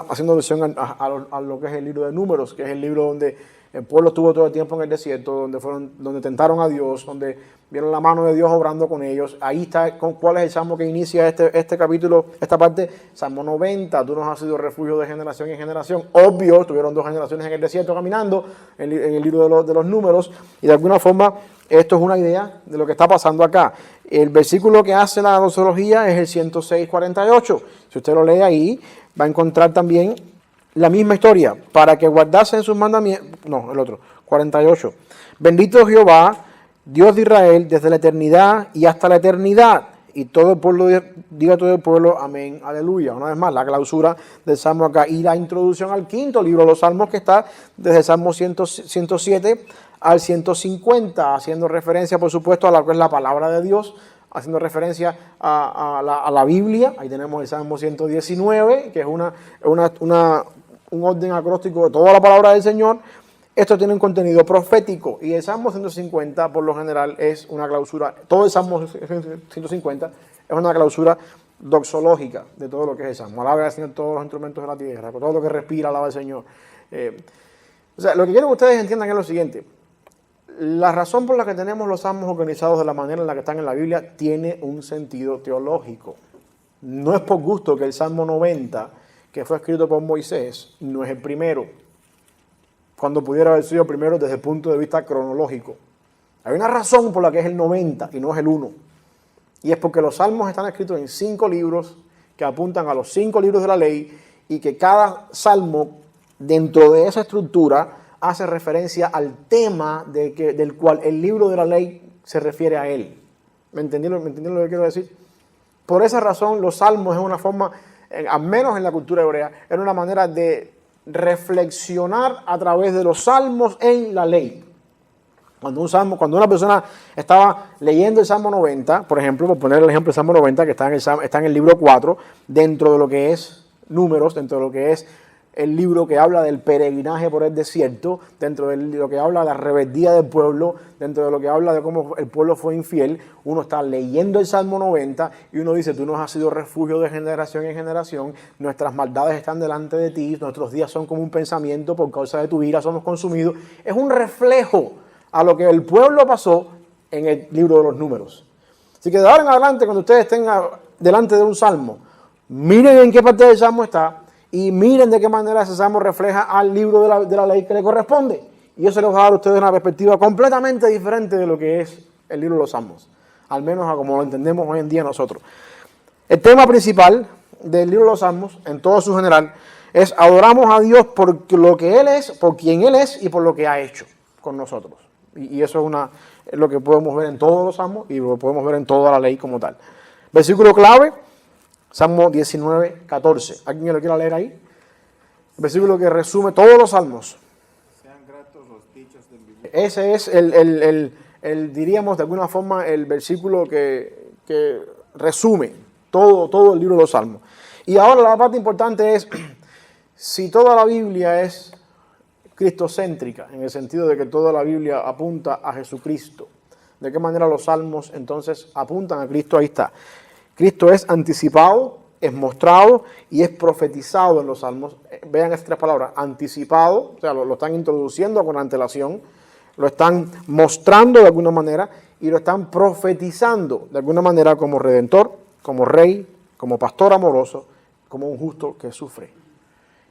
haciendo alusión a lo que es el libro de Números, que es el libro donde el pueblo estuvo todo el tiempo en el desierto, donde tentaron a Dios, donde vieron la mano de Dios obrando con ellos. Ahí está, ¿cuál es el salmo que inicia este capítulo, esta parte? Salmo 90, tú nos has sido refugio de generación en generación. Obvio, tuvieron 2 generaciones en el desierto caminando, en el libro de los Números, y de alguna forma esto es una idea de lo que está pasando acá. El versículo que hace la doxología es el 106, 48. Si usted lo lee ahí, va a encontrar también la misma historia, para que guardasen sus mandamientos. No, el otro, 48. Bendito Jehová, Dios de Israel, desde la eternidad y hasta la eternidad. Y todo el pueblo, diga todo el pueblo, amén, aleluya. Una vez más, la clausura del Salmo acá. Y la introducción al quinto libro de los Salmos, que está desde el Salmo 107 al 150, haciendo referencia, por supuesto, a lo que es la palabra de Dios, haciendo referencia a la Biblia. Ahí tenemos el Salmo 119, que es un orden acróstico de toda la palabra del Señor. Esto tiene un contenido profético, y el Salmo 150 por lo general es una clausura. Todo el Salmo 150 es una clausura doxológica de todo lo que es el Salmo. Alaba al Señor todos los instrumentos de la tierra, con todo lo que respira, alaba al Señor. O sea, lo que quiero que ustedes entiendan es lo siguiente. La razón por la que tenemos los salmos organizados de la manera en la que están en la Biblia tiene un sentido teológico. No es por gusto que el Salmo 90, que fue escrito por Moisés, no es el primero, cuando pudiera haber sido el primero desde el punto de vista cronológico. Hay una razón por la que es el 90 y no es el 1. Y es porque los salmos están escritos en 5 libros que apuntan a los 5 libros de la ley, y que cada salmo dentro de esa estructura hace referencia al tema del cual el libro de la ley se refiere a él. ¿Me entendieron lo que quiero decir? Por esa razón, los salmos es una forma, al menos en la cultura hebrea, era una manera de reflexionar a través de los salmos en la ley. Cuando una persona estaba leyendo el Salmo 90, por ejemplo, por poner el ejemplo del Salmo 90, que está en el libro 4, dentro de lo que es Números, dentro de lo que es el libro que habla del peregrinaje por el desierto, dentro de lo que habla de la rebeldía del pueblo, dentro de lo que habla de cómo el pueblo fue infiel, uno está leyendo el Salmo 90 y uno dice, tú nos has sido refugio de generación en generación, nuestras maldades están delante de ti, nuestros días son como un pensamiento, por causa de tu ira somos consumidos. Es un reflejo a lo que el pueblo pasó en el libro de los Números. Así que de ahora en adelante, cuando ustedes estén delante de un salmo, miren en qué parte del salmo está, y miren de qué manera ese salmo refleja al libro de la ley que le corresponde. Y eso les va a dar a ustedes una perspectiva completamente diferente de lo que es el libro de los salmos. Al menos a como lo entendemos hoy en día nosotros. El tema principal del libro de los salmos, en todo su general, es adoramos a Dios por lo que Él es, por quien Él es y por lo que ha hecho con nosotros. Y eso es lo que podemos ver en todos los salmos y lo podemos ver en toda la ley como tal. Versículo clave. Salmo 19, 14. ¿Alguien lo quiere leer ahí? El versículo que resume todos los salmos. Sean gratos los dichos del viviente. Ese es diríamos de alguna forma, el versículo que resume todo el libro de los salmos. Y ahora la parte importante es, si toda la Biblia es cristocéntrica, en el sentido de que toda la Biblia apunta a Jesucristo, ¿de qué manera los salmos entonces apuntan a Cristo? Ahí está. Cristo es anticipado, es mostrado y es profetizado en los salmos. Vean estas tres palabras, anticipado, o sea, lo están introduciendo con antelación, lo están mostrando de alguna manera y lo están profetizando de alguna manera como redentor, como rey, como pastor amoroso, como un justo que sufre.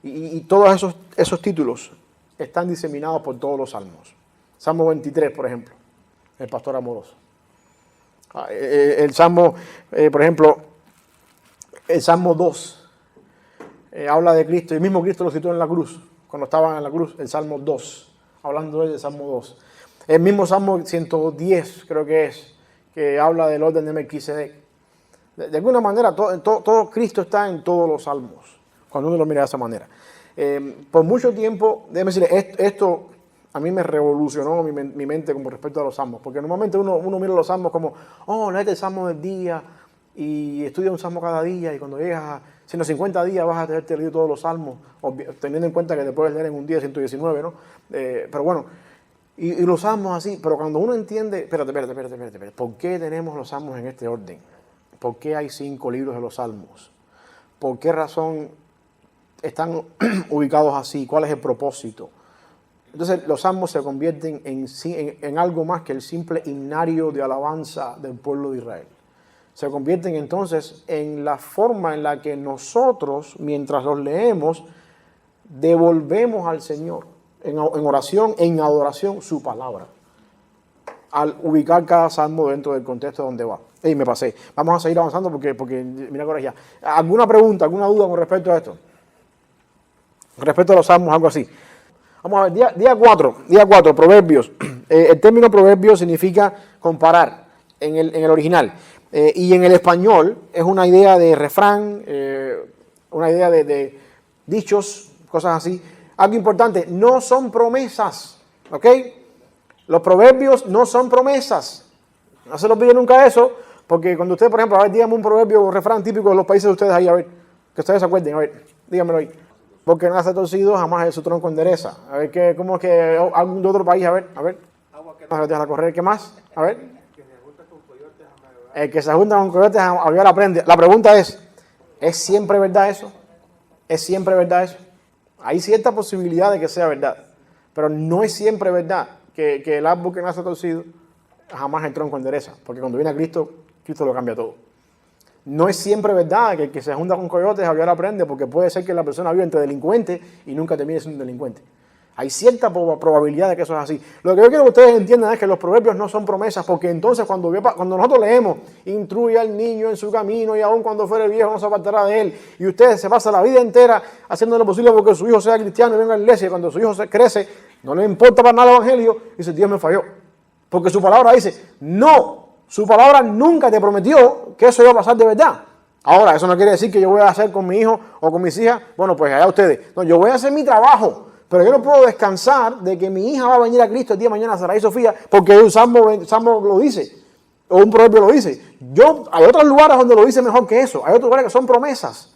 Y todos esos títulos están diseminados por todos los salmos. Salmo 23, por ejemplo, el pastor amoroso. El Salmo, por ejemplo, el Salmo 2 habla de Cristo, y el mismo Cristo lo citó en la cruz, cuando estaban en la cruz, el Salmo 2, hablando del Salmo 2. El mismo Salmo 110, creo que habla del orden de Melquisedec. De alguna manera, todo Cristo está en todos los salmos, cuando uno lo mira de esa manera. Por mucho tiempo, déjeme decirle, esto a mí me revolucionó mi mente con respecto a los salmos, porque normalmente uno mira los salmos como, léete el salmo del día y estudia un salmo cada día, y cuando llegas a 150 días vas a tenerte leído todos los salmos, teniendo en cuenta que te puedes leer en un día 119, ¿no? Pero bueno, y los salmos así, pero cuando uno entiende, espérate, ¿por qué tenemos los salmos en este orden? ¿Por qué hay 5 libros de los salmos? ¿Por qué razón están ubicados así? ¿Cuál es el propósito? Entonces los salmos se convierten en algo más que el simple himnario de alabanza del pueblo de Israel. Se convierten entonces en la forma en la que nosotros, mientras los leemos, devolvemos al Señor en oración, en adoración, su palabra, al ubicar cada salmo dentro del contexto donde va. Me pasé. Vamos a seguir avanzando porque mira ahora ya. ¿Alguna pregunta, alguna duda con respecto a esto? Con respecto a los salmos, algo así. Vamos a ver, día 4, proverbios. El término proverbio significa comparar en el original. Y en el español es una idea de refrán, una idea de dichos, cosas así. Algo importante, no son promesas, ¿ok? Los proverbios no son promesas. No se los olviden nunca eso, porque cuando ustedes, por ejemplo, a ver, díganme un proverbio o un refrán típico de los países de ustedes ahí, a ver, que ustedes se acuerden, a ver, díganmelo ahí. Porque no hace torcido, jamás es su tronco endereza. A ver, ¿cómo es que algún de otro país? A ver. Agua que no se deja correr, ¿qué más? A ver. El que se junta con coyotes a aullar aprende. La pregunta es siempre verdad eso? ¿Es siempre verdad eso? Hay cierta posibilidad de que sea verdad, pero no es siempre verdad que el árbol que nace torcido jamás el tronco endereza, porque cuando viene a Cristo, Cristo lo cambia todo. No es siempre verdad que el que se junta con coyotes a aullar aprende, porque puede ser que la persona viva entre delincuentes y nunca termine siendo un delincuente. Hay cierta probabilidad de que eso es así. Lo que yo quiero que ustedes entiendan es que los proverbios no son promesas, porque entonces cuando nosotros leemos, instruye al niño en su camino y aun cuando fuere viejo no se apartará de él, y usted se pasa la vida entera haciendo lo posible porque su hijo sea cristiano y venga a la iglesia, y cuando su hijo crece, no le importa para nada el evangelio, y dice, Dios me falló. Porque su palabra dice, no, su palabra nunca te prometió que eso iba a pasar de verdad. Ahora, eso no quiere decir que yo voy a hacer con mi hijo o con mis hijas, bueno, pues allá ustedes. No, yo voy a hacer mi trabajo, pero yo no puedo descansar de que mi hija va a venir a Cristo el día de mañana, Sarai Sofía, porque un salmo lo dice, o un proverbio lo dice. Hay otros lugares donde lo dice mejor que eso, hay otros lugares que son promesas.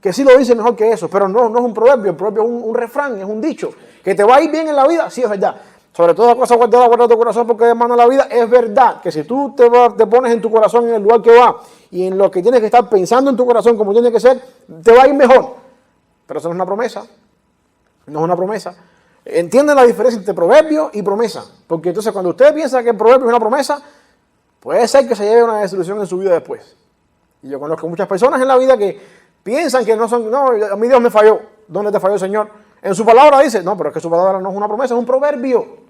que sí lo dice mejor que eso, pero no es un proverbio. El proverbio es un refrán, es un dicho. Que te va a ir bien en la vida, sí es verdad. Sobre toda cosa guardada, guarda tu corazón porque demanda la vida. Es verdad que si tú te pones en tu corazón en el lugar que va y en lo que tienes que estar pensando en tu corazón como tiene que ser, te va a ir mejor. Pero eso no es una promesa. No es una promesa. Entienden la diferencia entre proverbio y promesa. Porque entonces cuando usted piensa que el proverbio es una promesa, puede ser que se lleve una desilusión en su vida después. Y yo conozco muchas personas en la vida que piensan que no, a mí Dios me falló. ¿Dónde te falló el Señor? En su palabra dice, no, pero es que su palabra no es una promesa, es un proverbio.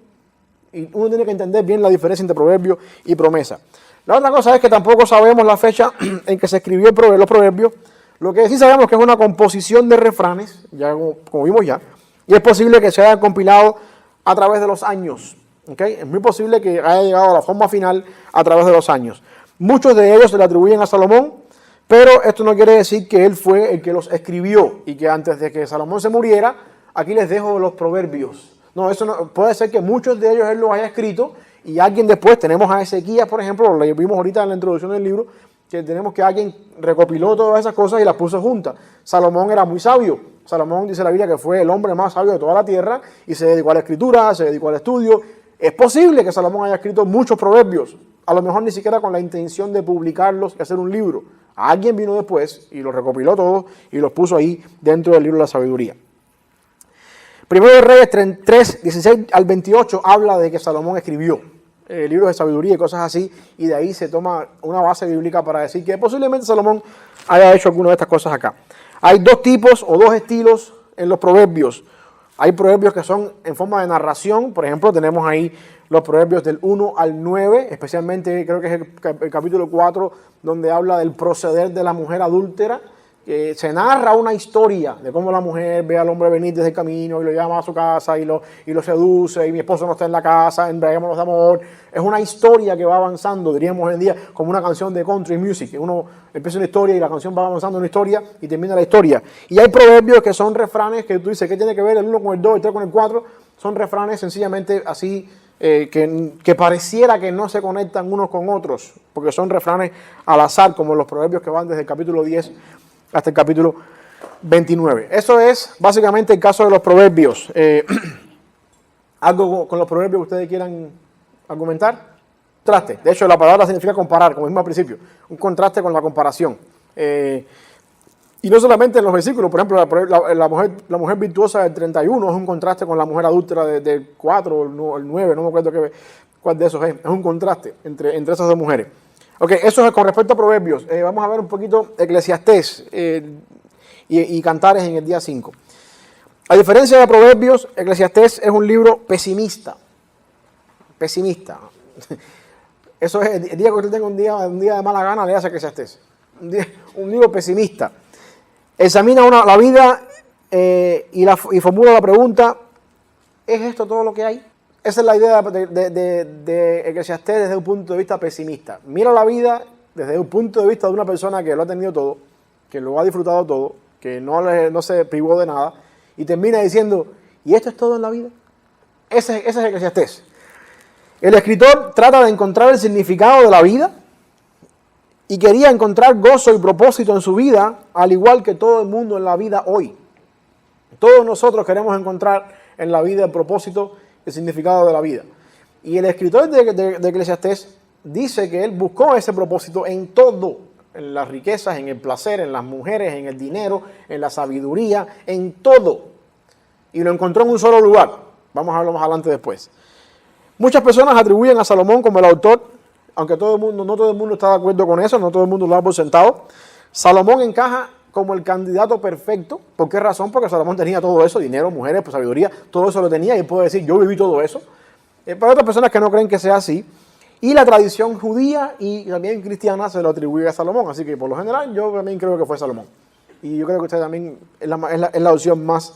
Y uno tiene que entender bien la diferencia entre proverbio y promesa. La otra cosa es que tampoco sabemos la fecha en que se escribió los proverbios. Lo que sí sabemos que es una composición de refranes, ya como vimos ya, y es posible que se haya compilado a través de los años. ¿Okay? Es muy posible que haya llegado a la forma final a través de los años. Muchos de ellos se le atribuyen a Salomón, pero esto no quiere decir que él fue el que los escribió y que antes de que Salomón se muriera, aquí les dejo los proverbios. No, eso no, puede ser que muchos de ellos él los haya escrito y alguien después, tenemos a Ezequías, por ejemplo, lo vimos ahorita en la introducción del libro, que tenemos que alguien recopiló todas esas cosas y las puso juntas. Salomón era muy sabio. Salomón dice la Biblia que fue el hombre más sabio de toda la tierra y se dedicó a la escritura, se dedicó al estudio. Es posible que Salomón haya escrito muchos proverbios, a lo mejor ni siquiera con la intención de publicarlos y hacer un libro. Alguien vino después y los recopiló todos y los puso ahí dentro del libro de la sabiduría. Primero de Reyes 3, 16 al 28 habla de que Salomón escribió libros de sabiduría y cosas así, y de ahí se toma una base bíblica para decir que posiblemente Salomón haya hecho alguna de estas cosas acá. Hay dos tipos o dos estilos en los proverbios. Hay proverbios que son en forma de narración, por ejemplo, tenemos ahí los proverbios del 1 al 9, especialmente creo que es el capítulo 4, donde habla del proceder de la mujer adúltera. Se narra una historia de cómo la mujer ve al hombre venir desde el camino y lo llama a su casa y lo seduce, y mi esposo no está en la casa, embriaguémonos de amor. Es una historia que va avanzando, diríamos hoy en día, como una canción de country music. Uno empieza una historia y la canción va avanzando en una historia y termina la historia. Y hay proverbios que son refranes que tú dices, ¿qué tiene que ver el 1 con el 2, el 3 con el 4? Son refranes sencillamente así, que pareciera que no se conectan unos con otros, porque son refranes al azar, como los proverbios que van desde el capítulo 10 hasta el capítulo 29. Eso es básicamente el caso de los proverbios. ¿Algo con los proverbios que ustedes quieran argumentar? Contraste. De hecho, la palabra significa comparar, como dijimos al principio. Un contraste con la comparación. Y no solamente en los versículos. Por ejemplo, la mujer virtuosa del 31 es un contraste con la mujer adúltera del 4 o el 9. No me acuerdo cuál de esos es. Es un contraste entre esas dos mujeres. Ok, eso es con respecto a proverbios. Vamos a ver un poquito Eclesiastés y Cantares en el día 5. A diferencia de proverbios, Eclesiastés es un libro pesimista. Pesimista. Eso es, el día que usted tenga un día de mala gana, léase Eclesiastés. Un libro pesimista. Examina la vida y formula la pregunta, ¿es esto todo lo que hay? Esa es la idea de Eclesiastés desde un punto de vista pesimista. Mira la vida desde un punto de vista de una persona que lo ha tenido todo, que lo ha disfrutado todo, que no se privó de nada, y termina diciendo, ¿y esto es todo en la vida? Ese es Eclesiastés. El escritor trata de encontrar el significado de la vida y quería encontrar gozo y propósito en su vida, al igual que todo el mundo en la vida hoy. Todos nosotros queremos encontrar en la vida el propósito, el significado de la vida. Y el escritor de Eclesiastés dice que él buscó ese propósito en todo, en las riquezas, en el placer, en las mujeres, en el dinero, en la sabiduría, en todo. Y lo encontró en un solo lugar. Vamos a verlo más adelante después. Muchas personas atribuyen a Salomón como el autor, aunque no todo el mundo está de acuerdo con eso, no todo el mundo lo da por sentado. Salomón encaja como el candidato perfecto. ¿Por qué razón? Porque Salomón tenía todo eso, dinero, mujeres, pues, sabiduría, todo eso lo tenía y él puede decir, yo viví todo eso. Para otras personas que no creen que sea así. Y la tradición judía y también cristiana se lo atribuye a Salomón. Así que por lo general yo también creo que fue Salomón. Y yo creo que usted también es la opción más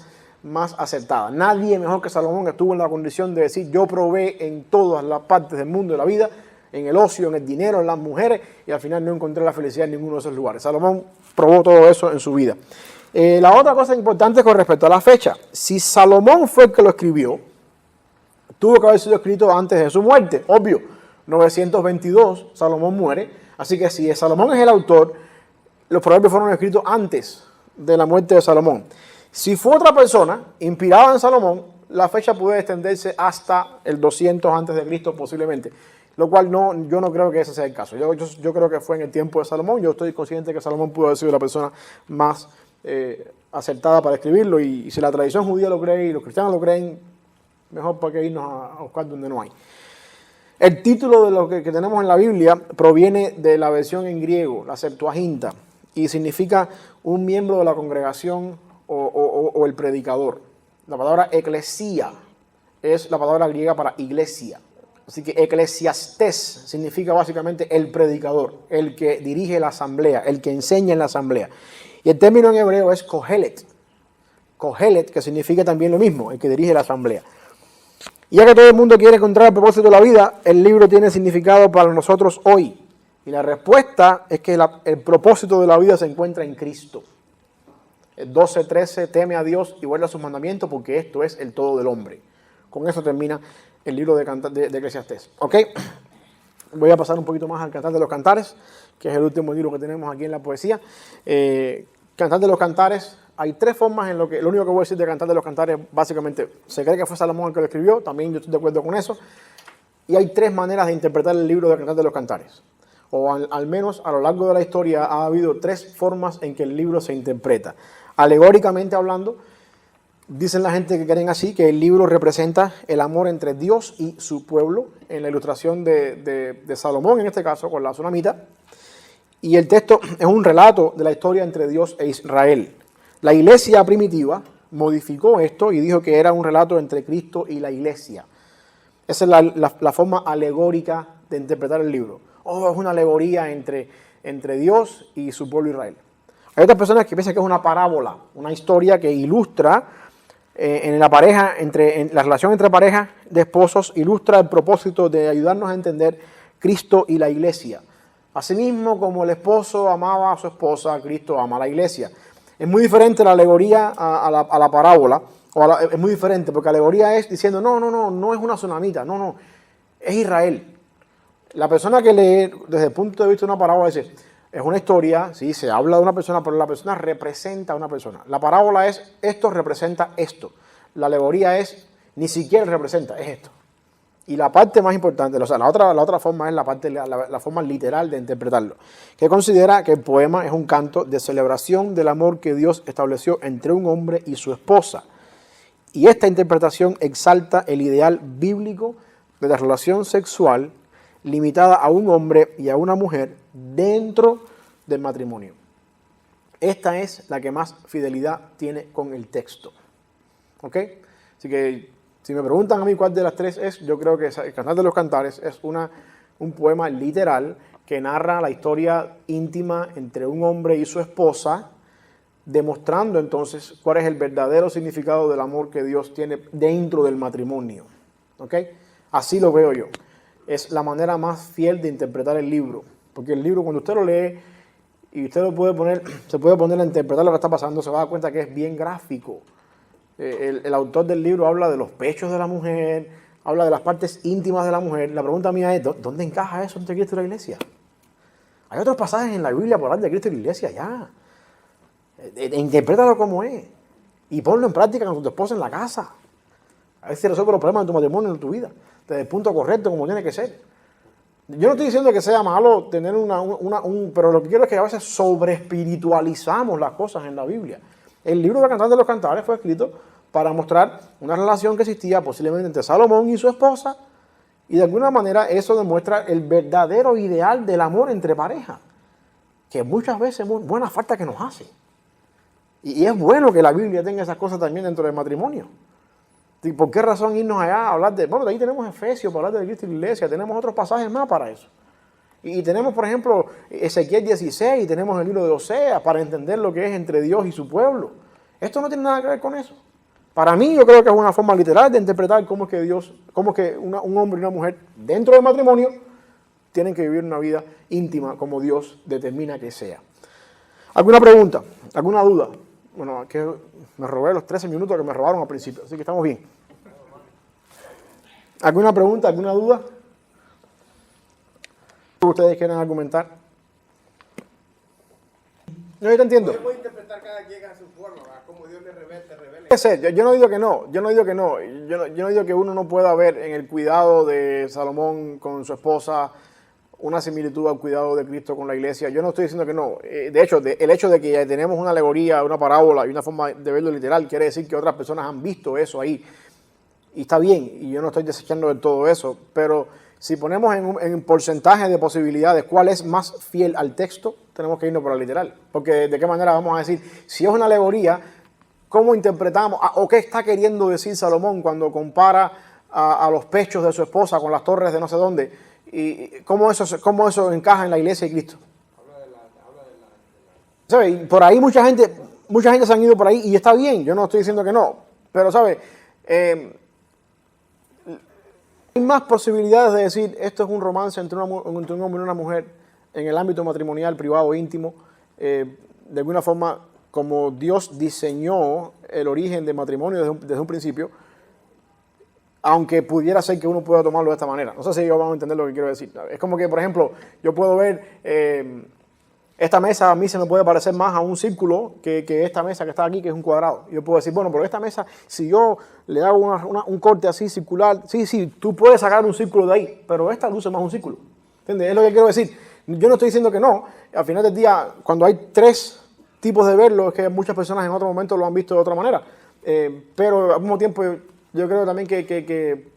acertada. Nadie mejor que Salomón estuvo en la condición de decir, yo probé en todas las partes del mundo de la vida, en el ocio, en el dinero, en las mujeres, y al final no encontré la felicidad en ninguno de esos lugares. Salomón probó todo eso en su vida. La otra cosa importante con respecto a la fecha, si Salomón fue el que lo escribió, tuvo que haber sido escrito antes de su muerte, obvio. 922, Salomón muere, así que si Salomón es el autor, los proverbios fueron escritos antes de la muerte de Salomón. Si fue otra persona inspirada en Salomón, la fecha puede extenderse hasta el 200 antes de Cristo posiblemente, lo cual yo no creo que ese sea el caso. Yo creo que fue en el tiempo de Salomón. Yo estoy consciente que Salomón pudo haber sido la persona más acertada para escribirlo, y si la tradición judía lo cree y los cristianos lo creen, mejor para que irnos a buscar donde no hay. El título de lo que tenemos en la Biblia proviene de la versión en griego, la Septuaginta, y significa un miembro de la congregación o el predicador. La palabra eclesía es la palabra griega para iglesia. Así que eclesiastés significa básicamente el predicador, el que dirige la asamblea, el que enseña en la asamblea. Y el término en hebreo es kohelet. Kohelet, que significa también lo mismo, el que dirige la asamblea. Y ya que todo el mundo quiere encontrar el propósito de la vida, el libro tiene significado para nosotros hoy. Y la respuesta es que el propósito de la vida se encuentra en Cristo. El 12:13, teme a Dios y guarda sus mandamientos, porque esto es el todo del hombre. Con eso termina el libro de Eclesiastés. ¿Ok? Voy a pasar un poquito más al Cantar de los Cantares, que es el último libro que tenemos aquí en la poesía. Cantar de los Cantares, hay tres formas en lo único que voy a decir de Cantar de los Cantares, básicamente, se cree que fue Salomón el que lo escribió, también yo estoy de acuerdo con eso. Y hay tres maneras de interpretar el libro de Cantar de los Cantares. O al menos a lo largo de la historia ha habido tres formas en que el libro se interpreta. Alegóricamente hablando, dicen la gente que creen así, que el libro representa el amor entre Dios y su pueblo, en la ilustración de Salomón, en este caso, con la tsunamita. Y el texto es un relato de la historia entre Dios e Israel. La iglesia primitiva modificó esto y dijo que era un relato entre Cristo y la iglesia. Esa es la forma alegórica de interpretar el libro. Es una alegoría entre Dios y su pueblo Israel. Hay otras personas que piensan que es una parábola, una historia que ilustra en la relación entre parejas de esposos, ilustra el propósito de ayudarnos a entender Cristo y la iglesia. Asimismo, como el esposo amaba a su esposa, Cristo ama a la iglesia. Es muy diferente la alegoría a la parábola, es muy diferente, porque la alegoría es diciendo, no es una tsunamita, no, es Israel. La persona que lee desde el punto de vista de una parábola dice, es una historia, sí, se habla de una persona, pero la persona representa a una persona. La parábola es, esto representa esto. La alegoría es, ni siquiera representa, es esto. Y la parte más importante, o sea, la otra forma es la forma literal de interpretarlo, que considera que el poema es un canto de celebración del amor que Dios estableció entre un hombre y su esposa. Y esta interpretación exalta el ideal bíblico de la relación sexual limitada a un hombre y a una mujer dentro del matrimonio. Esta es la que más fidelidad tiene con el texto. ¿Ok? Así que si me preguntan a mí cuál de las tres es, yo creo que el Cantar de los Cantares es un poema literal que narra la historia íntima entre un hombre y su esposa, demostrando entonces cuál es el verdadero significado del amor que Dios tiene dentro del matrimonio. ¿Ok? Así lo veo yo. Es la manera más fiel de interpretar el libro. Porque el libro, cuando usted lo lee y usted se puede poner a interpretar lo que está pasando, se va a dar cuenta que es bien gráfico. El autor del libro habla de los pechos de la mujer, habla de las partes íntimas de la mujer. La pregunta mía es, ¿dónde encaja eso entre Cristo y la iglesia? Hay otros pasajes en la Biblia por hablar de Cristo y la iglesia, ya. Interprétalo como es. Y ponlo en práctica con tu esposa en la casa. A ver si resuelve los problemas de tu matrimonio y de tu vida. Desde el punto correcto, como tiene que ser. Yo no estoy diciendo que sea malo tener pero lo que quiero es que a veces sobreespiritualizamos las cosas en la Biblia. El libro de Cantar de los Cantares fue escrito para mostrar una relación que existía posiblemente entre Salomón y su esposa, y de alguna manera eso demuestra el verdadero ideal del amor entre parejas, que muchas veces es buena falta que nos hace. Y es bueno que la Biblia tenga esas cosas también dentro del matrimonio. ¿Y por qué razón irnos allá a hablar de ahí tenemos Efesios para hablar de Cristo y la iglesia, tenemos otros pasajes más para eso? Y tenemos, por ejemplo, Ezequiel 16, y tenemos el libro de Oseas para entender lo que es entre Dios y su pueblo. Esto no tiene nada que ver con eso. Para mí, yo creo que es una forma literal de interpretar cómo es que un hombre y una mujer dentro del matrimonio tienen que vivir una vida íntima como Dios determina que sea. ¿Alguna pregunta? ¿Alguna duda? Bueno, que me robé los 13 minutos que me robaron al principio, así que estamos bien. ¿Alguna pregunta? ¿Alguna duda? ¿Ustedes quieren argumentar? No, yo te entiendo. ¿Puede interpretar cada llega a su forma, ¿verdad? Como Dios le revela, te revela. Puede ser, yo no digo que no, yo no digo que uno no pueda ver en el cuidado de Salomón con su esposa una similitud al cuidado de Cristo con la iglesia. Yo no estoy diciendo que no. De hecho, el hecho de que ya tenemos una alegoría, una parábola y una forma de verlo literal, quiere decir que otras personas han visto eso ahí. Y está bien, y yo no estoy desechando de todo eso, pero si ponemos en porcentaje de posibilidades cuál es más fiel al texto, tenemos que irnos por la literal. Porque de qué manera vamos a decir, si es una alegoría, ¿cómo interpretamos o qué está queriendo decir Salomón cuando compara a los pechos de su esposa con las torres de no sé dónde? ¿Y cómo eso encaja en la iglesia de Cristo? ¿Sabe? Y por ahí mucha gente se han ido por ahí y está bien, yo no estoy diciendo que no, pero ¿sabe? Hay más posibilidades de decir esto es un romance entre un hombre y una mujer en el ámbito matrimonial, privado, íntimo, de alguna forma como Dios diseñó el origen del matrimonio desde un principio, aunque pudiera ser que uno pueda tomarlo de esta manera. No sé si vamos a entender lo que quiero decir. Es como que, por ejemplo, yo puedo ver, esta mesa a mí se me puede parecer más a un círculo que esta mesa que está aquí, que es un cuadrado. Yo puedo decir, bueno, pero esta mesa, si yo le hago un corte así circular, sí, tú puedes sacar un círculo de ahí, pero esta luce más un círculo. ¿Entiendes? Es lo que quiero decir. Yo no estoy diciendo que no. Al final del día, cuando hay tres tipos de verlo, es que muchas personas en otro momento lo han visto de otra manera. Pero al mismo tiempo, yo creo también que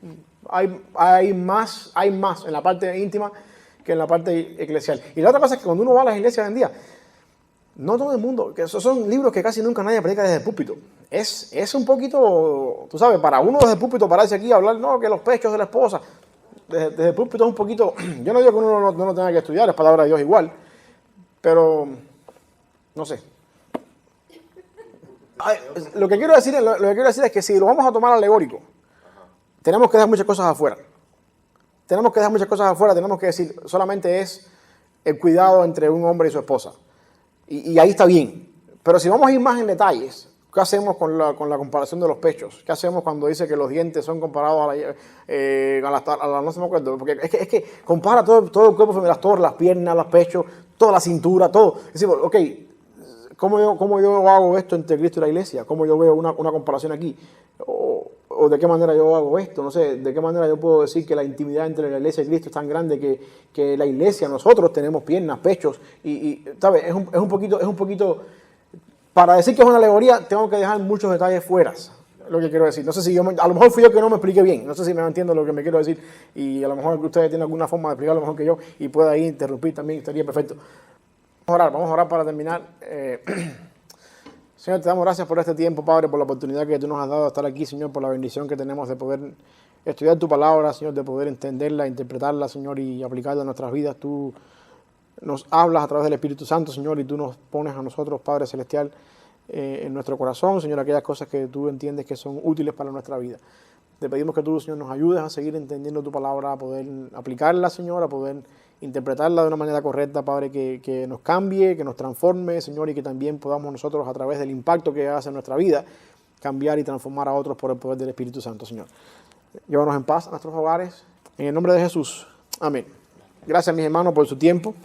hay más en la parte íntima que en la parte eclesial. Y la otra cosa es que cuando uno va a las iglesias hoy en día, no todo el mundo, que esos son libros que casi nunca nadie predica desde el púlpito. Es un poquito, tú sabes, para uno desde el púlpito pararse aquí a hablar, no, que los pechos de la esposa, desde el púlpito es un poquito, yo no digo que uno no tenga que estudiar, es palabra de Dios igual, pero no sé. Lo que quiero decir es que si lo vamos a tomar alegórico, tenemos que dejar muchas cosas afuera. Tenemos que decir, solamente es el cuidado entre un hombre y su esposa. Y ahí está bien. Pero si vamos a ir más en detalles, ¿qué hacemos con la comparación de los pechos? ¿Qué hacemos cuando dice que los dientes son comparados a la no se me acuerdo? Porque es que compara todo el cuerpo, las torres, las piernas, los pechos, toda la cintura, todo. Es decir, ok, ¿cómo yo hago esto entre Cristo y la iglesia? ¿Cómo yo veo una comparación aquí? O de qué manera yo hago esto, no sé, de qué manera yo puedo decir que la intimidad entre la iglesia y Cristo es tan grande que la iglesia, nosotros tenemos piernas, pechos, y ¿sabes? Es un poquito, para decir que es una alegoría, tengo que dejar muchos detalles fuera, lo que quiero decir. No sé si a lo mejor fui yo que no me expliqué bien, no sé si me entiendo lo que me quiero decir, y a lo mejor ustedes tienen alguna forma de explicarlo mejor que yo, y pueda ahí interrumpir también, estaría perfecto. Vamos a orar para terminar. Señor, te damos gracias por este tiempo, Padre, por la oportunidad que tú nos has dado de estar aquí, Señor, por la bendición que tenemos de poder estudiar tu palabra, Señor, de poder entenderla, interpretarla, Señor, y aplicarla en nuestras vidas. Tú nos hablas a través del Espíritu Santo, Señor, y tú nos pones a nosotros, Padre Celestial, en nuestro corazón, Señor, aquellas cosas que tú entiendes que son útiles para nuestra vida. Te pedimos que tú, Señor, nos ayudes a seguir entendiendo tu palabra, a poder aplicarla, Señor, a poder interpretarla de una manera correcta, Padre, que nos cambie, que nos transforme, Señor, y que también podamos nosotros, a través del impacto que hace en nuestra vida, cambiar y transformar a otros por el poder del Espíritu Santo, Señor. Llévanos en paz a nuestros hogares, en el nombre de Jesús. Amén. Gracias, mis hermanos, por su tiempo.